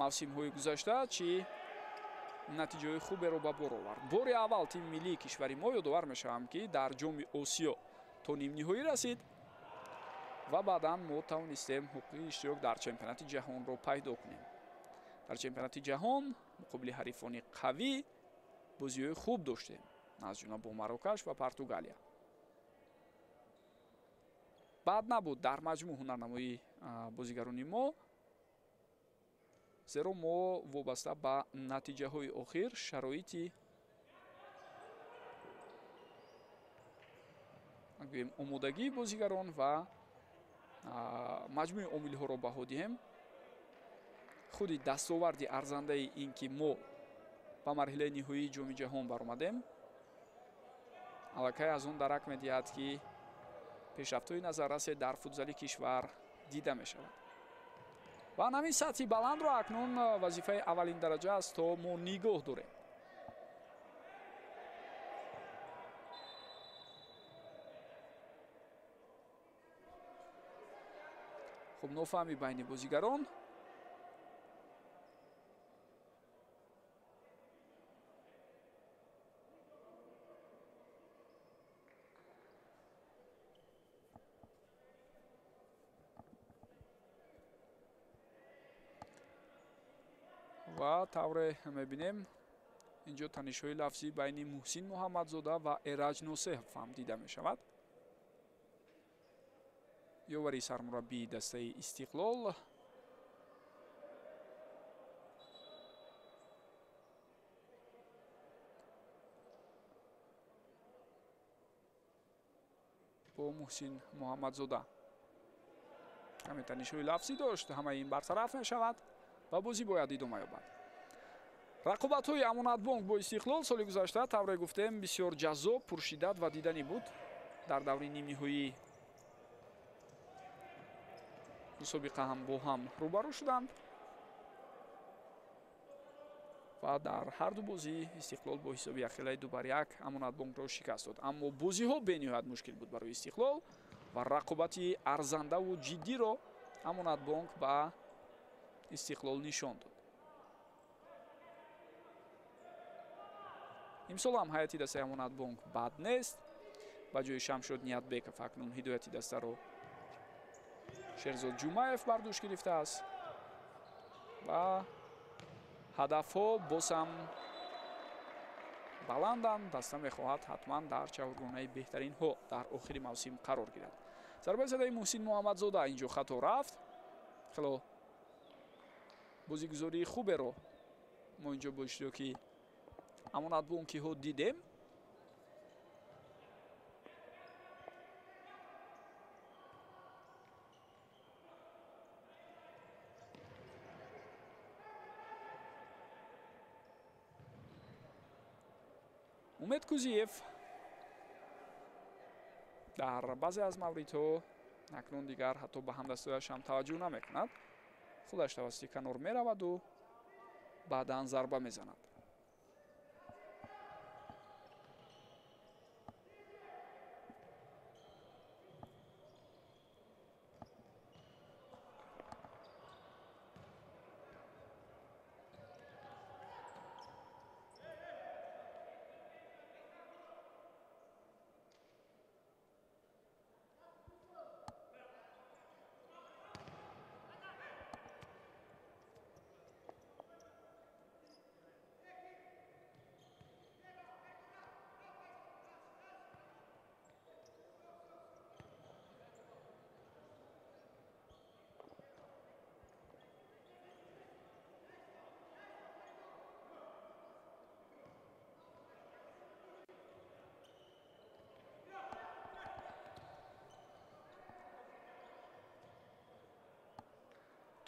мавсимҳои гузашта чӣ натиҷаҳои хуберо ба бор овард. Бори аввал тими миллии кишвари мо ёдовар мешавам, ки дар ҷоми Осиё то нимниҳоӣ расид ва баъдан мо тавонистем ҳуқуқи иштирок дар чемпионати ҷаҳонро пайдо кунем. дар чемпионати ҷаҳон муқобили ҳарифони қавӣ бозиҳои хуб доштем, аз ҷумла бо Марокаш ва Португалия. баъд набуд дар маҷмӯъ ҳунарнамоии бозигарони мо, зеро мо вобаста ба натиҷаҳои охир шароити омодагии бозигарон ва маҷмӯи омилҳоро баҳо диҳем. худи дастоварди арзандаи ин ки мо ба марҳилаи ниҳоии ҷоми ҷаҳон баромадем аллакай аз он дарак медиҳад, ки пешрафтҳои назаррасе дар футзали кишвар дида мешавад. ва ҳамин сатҳи баландро акнун вазифаи аввалин дараҷа аст то мо нигоҳ дорем. хуб, нофаҳмӣ байни бозигарон. ва тавре мебинем инҷо танишҳои лафзӣ байни Муҳсин Муҳаммадзода ва Эраҷ Носеҳ ҳам дида мешавад. ёвари сармураббии дастаи Истиқлол бо Муҳсин Муҳаммадзода ҳаме танишҳои лафзӣ дошт. ҳамаи ин бартараф мешавад ва бозӣ бояд идома ёбад. рақобатҳои Амонатбонк бо Истиқлол соли гузашта тавре гуфтем бисёр ҷаззоб, пуршиддат ва диданӣ буд. дар даври нимниҳоӣ мусобиқа ҳам бо ҳам рӯбарӯ шуданд ва дар ҳарду бозӣ Истиқлол бо ҳисоби 1-1 Амонатбонкро шикаст дод. аммо бозиҳо бениҳоят мушкил буд барои Истиқлол ва рақобати арзандаву ҷиддиро Амонатбонк ба Истиқлол нишон дод. имсол ҳам ҳайати дастаи Амонатбонк бад нест. ба ҷои Шамшод Ниятбеков акнун ҳидояти дастаро Шерзод Ҷумаев бар дӯш гирифтааст ва ҳадафҳо бозам баланданд. даста мехоҳад ҳатман дар чаҳоргонаи беҳтаринҳо дар охири мавсим қарор гирад. зарбаи задаи Муҳсин Муҳаммадзода инҷо хато рафт. хело бозигузории хуберо мо инҷо бо иштироки Амонатбонкиҳо дидем. умед Кузиев дар баъзе аз мавридҳо акнун дигар ҳатто ба ҳамдастояш ҳам таваҷҷӯҳ намекунад. худаш тавассути канор мераваду баъдан зарба мезанад.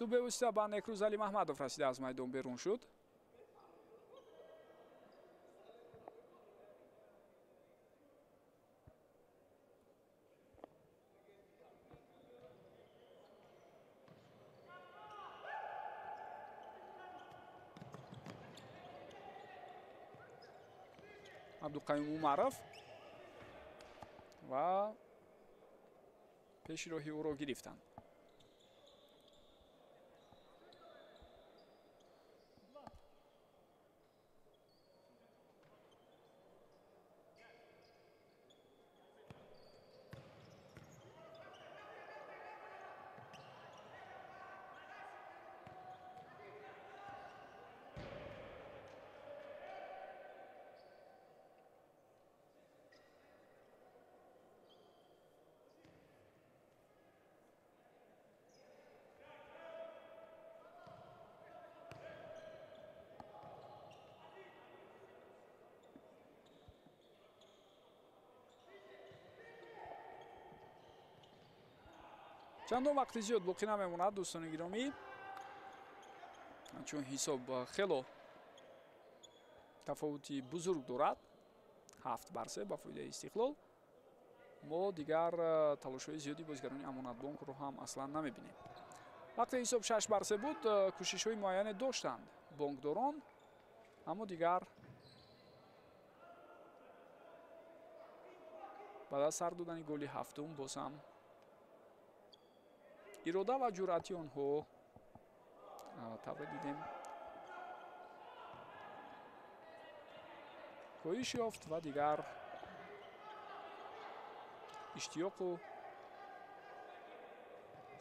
ту бевосита ба Некрузали Маҳмадов расида аз майдон берун шуд. Абдуқайюм Умаров ва пешироҳи ӯро гирифтанд. чандон вақти зиёд боқӣ намемонад дӯстони гиромӣ, чун ҳисоб хело тафовути бузург дорад. 7-3 ба фоидаи Истиқлол. мо дигар талошҳои зиёди бозигарони Амонатбонкро ҳам аслан намебинем. вақте ҳисоб 6-3 буд, кӯшишҳои муайяне доштанд бонкдорон, аммо дигар ба даст сар додани голи ҳафтум боз ҳам ирода ва ҷуръати онҳо тавре дидем коҳиш ёфт ва дигар иштиёқу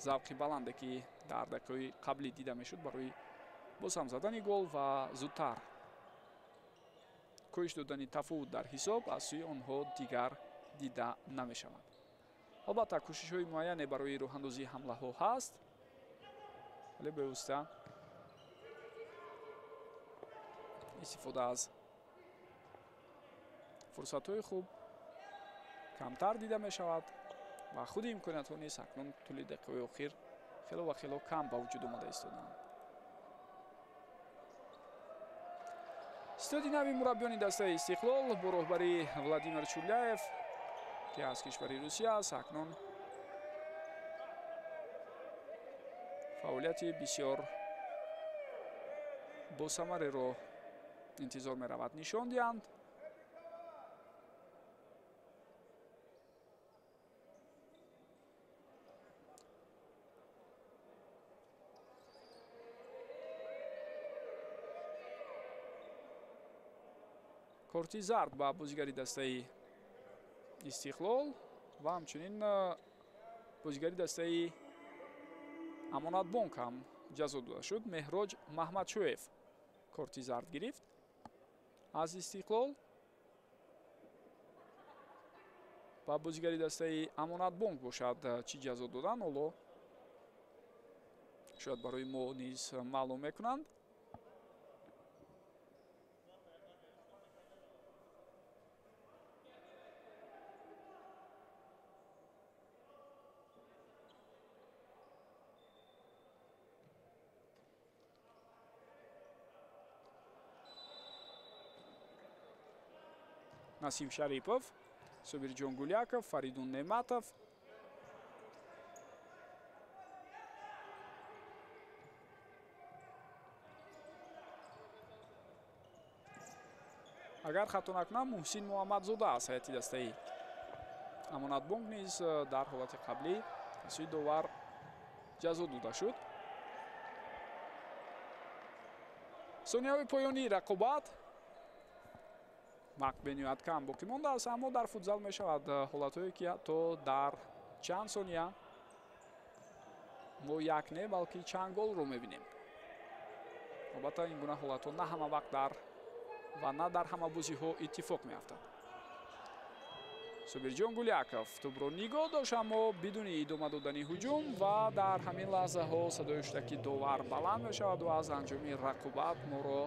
завқи баланде ки дар дақиқаҳои қаблӣ дида мешуд барои боз ҳам задани гол ва зудтар коҳиш додани тафовут дар ҳисоб аз сӯи онҳо дигар дида намешавад. албатта кӯшишҳои муайяне барои роҳандозии ҳамлаҳо ҳаст, вале бевосита истифода аз фурсатҳои хуб камтар дида мешавад ва худи имкониятҳо низ акнун тӯли дақиқаҳои охир хело ва хело кам ба вуҷуд омада истоданд. истиёди нави мураббиёни дастаи Истиқлол бо роҳбарии Владимир Чурляев ки аз кишвари Русия аст, акнун фаъолияти бисёр босамареро интизор меравад нишон диҳанд. корти зард ба бозигари дастаи Истиқлол ва ҳамчунин бозигари дастаи Амонатбонк ҳам ҷазо дода шуд. Меҳроҷ Маҳмадшоев корти зард гирифт аз Истиқлол. ба бозигари дастаи Амонатбонк бошад чӣ ҷазо додан, ҳоло шояд барои мо низ маълум мекунанд. Насим Шарипов, Собирҷон Гуляков, Фаридун Неъматов. агар хато накунам Муҳсин Муҳаммадзода аз ҳайати дастаи Амонатбонк низ дар ҳолати қаблӣ аз сӯи довар ҷазо дода шуд. сонияҳои поёнии рақобат вақт бениҳоят кам боқӣ мондааст, аммо дар футзал мешавад ҳолатҳое ки ҳатто дар чанд сония мо як не балки чанд голро мебинем. албатта ин гуна ҳолатҳо на ҳама вақт ва на дар ҳама бозиҳо иттифоқ меафтад. Собирҷон Гуляков тӯбро нигоҳ дошт, аммо бидуни идома додани ҳуҷум ва дар ҳамин лаҳзаҳо садои шудаки довар баланд мешавад ва аз анҷоми рақобат моро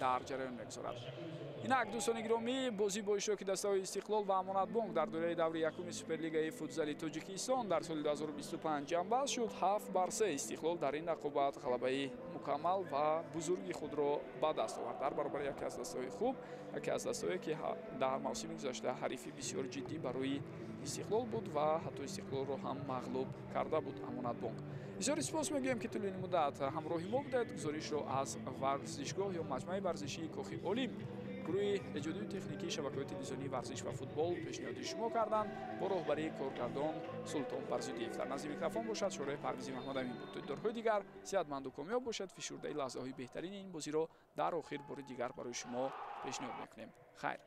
дар ҷараён мегузорад. инак дӯстони гиромӣ, бозӣ бо иштироки дастаҳои Истиқлол ва Амонатбонк дар дораи даври якуми Суперлигаи футзали Тоҷикистон дар соли 2025 ҷамъбаст шуд. 7-3 Истиқлол дар ин рақобат ғалабаи мукаммал ва бузурги худро ба даст овард дар баробари яке аз дастаҳои хуб, яке аз дастаҳое ки дар мавсими гузашта ҳарифи бисёр ҷиддӣ барои Истиқлол буд ва ҳатто Истиқлолро ҳам мағлуб карда буд Амонатбонк. бисёр испос мегӯем ки тӯлини муддат ҳамроҳи мо будед. гузоришро аз варзишгоҳ ё маҷмӯи варзишии Кохи Олим гурӯҳи эҷодиёи техникии шабакаҳои телевизионии варзиш ва футбол пешниҳоди шумо карданд бо роҳбарии коргардон Султон Барзудиев. Дар назди микрофон бошад шораи Парвизи Маҳмадамин буд. То дидорҳои дигар сеҳатманду комёб бошад. фишурдаи лаҳзаҳои беҳтарини ин бозиро дар охир бори дигар барои шумо пешниҳод мекунем. Хайр.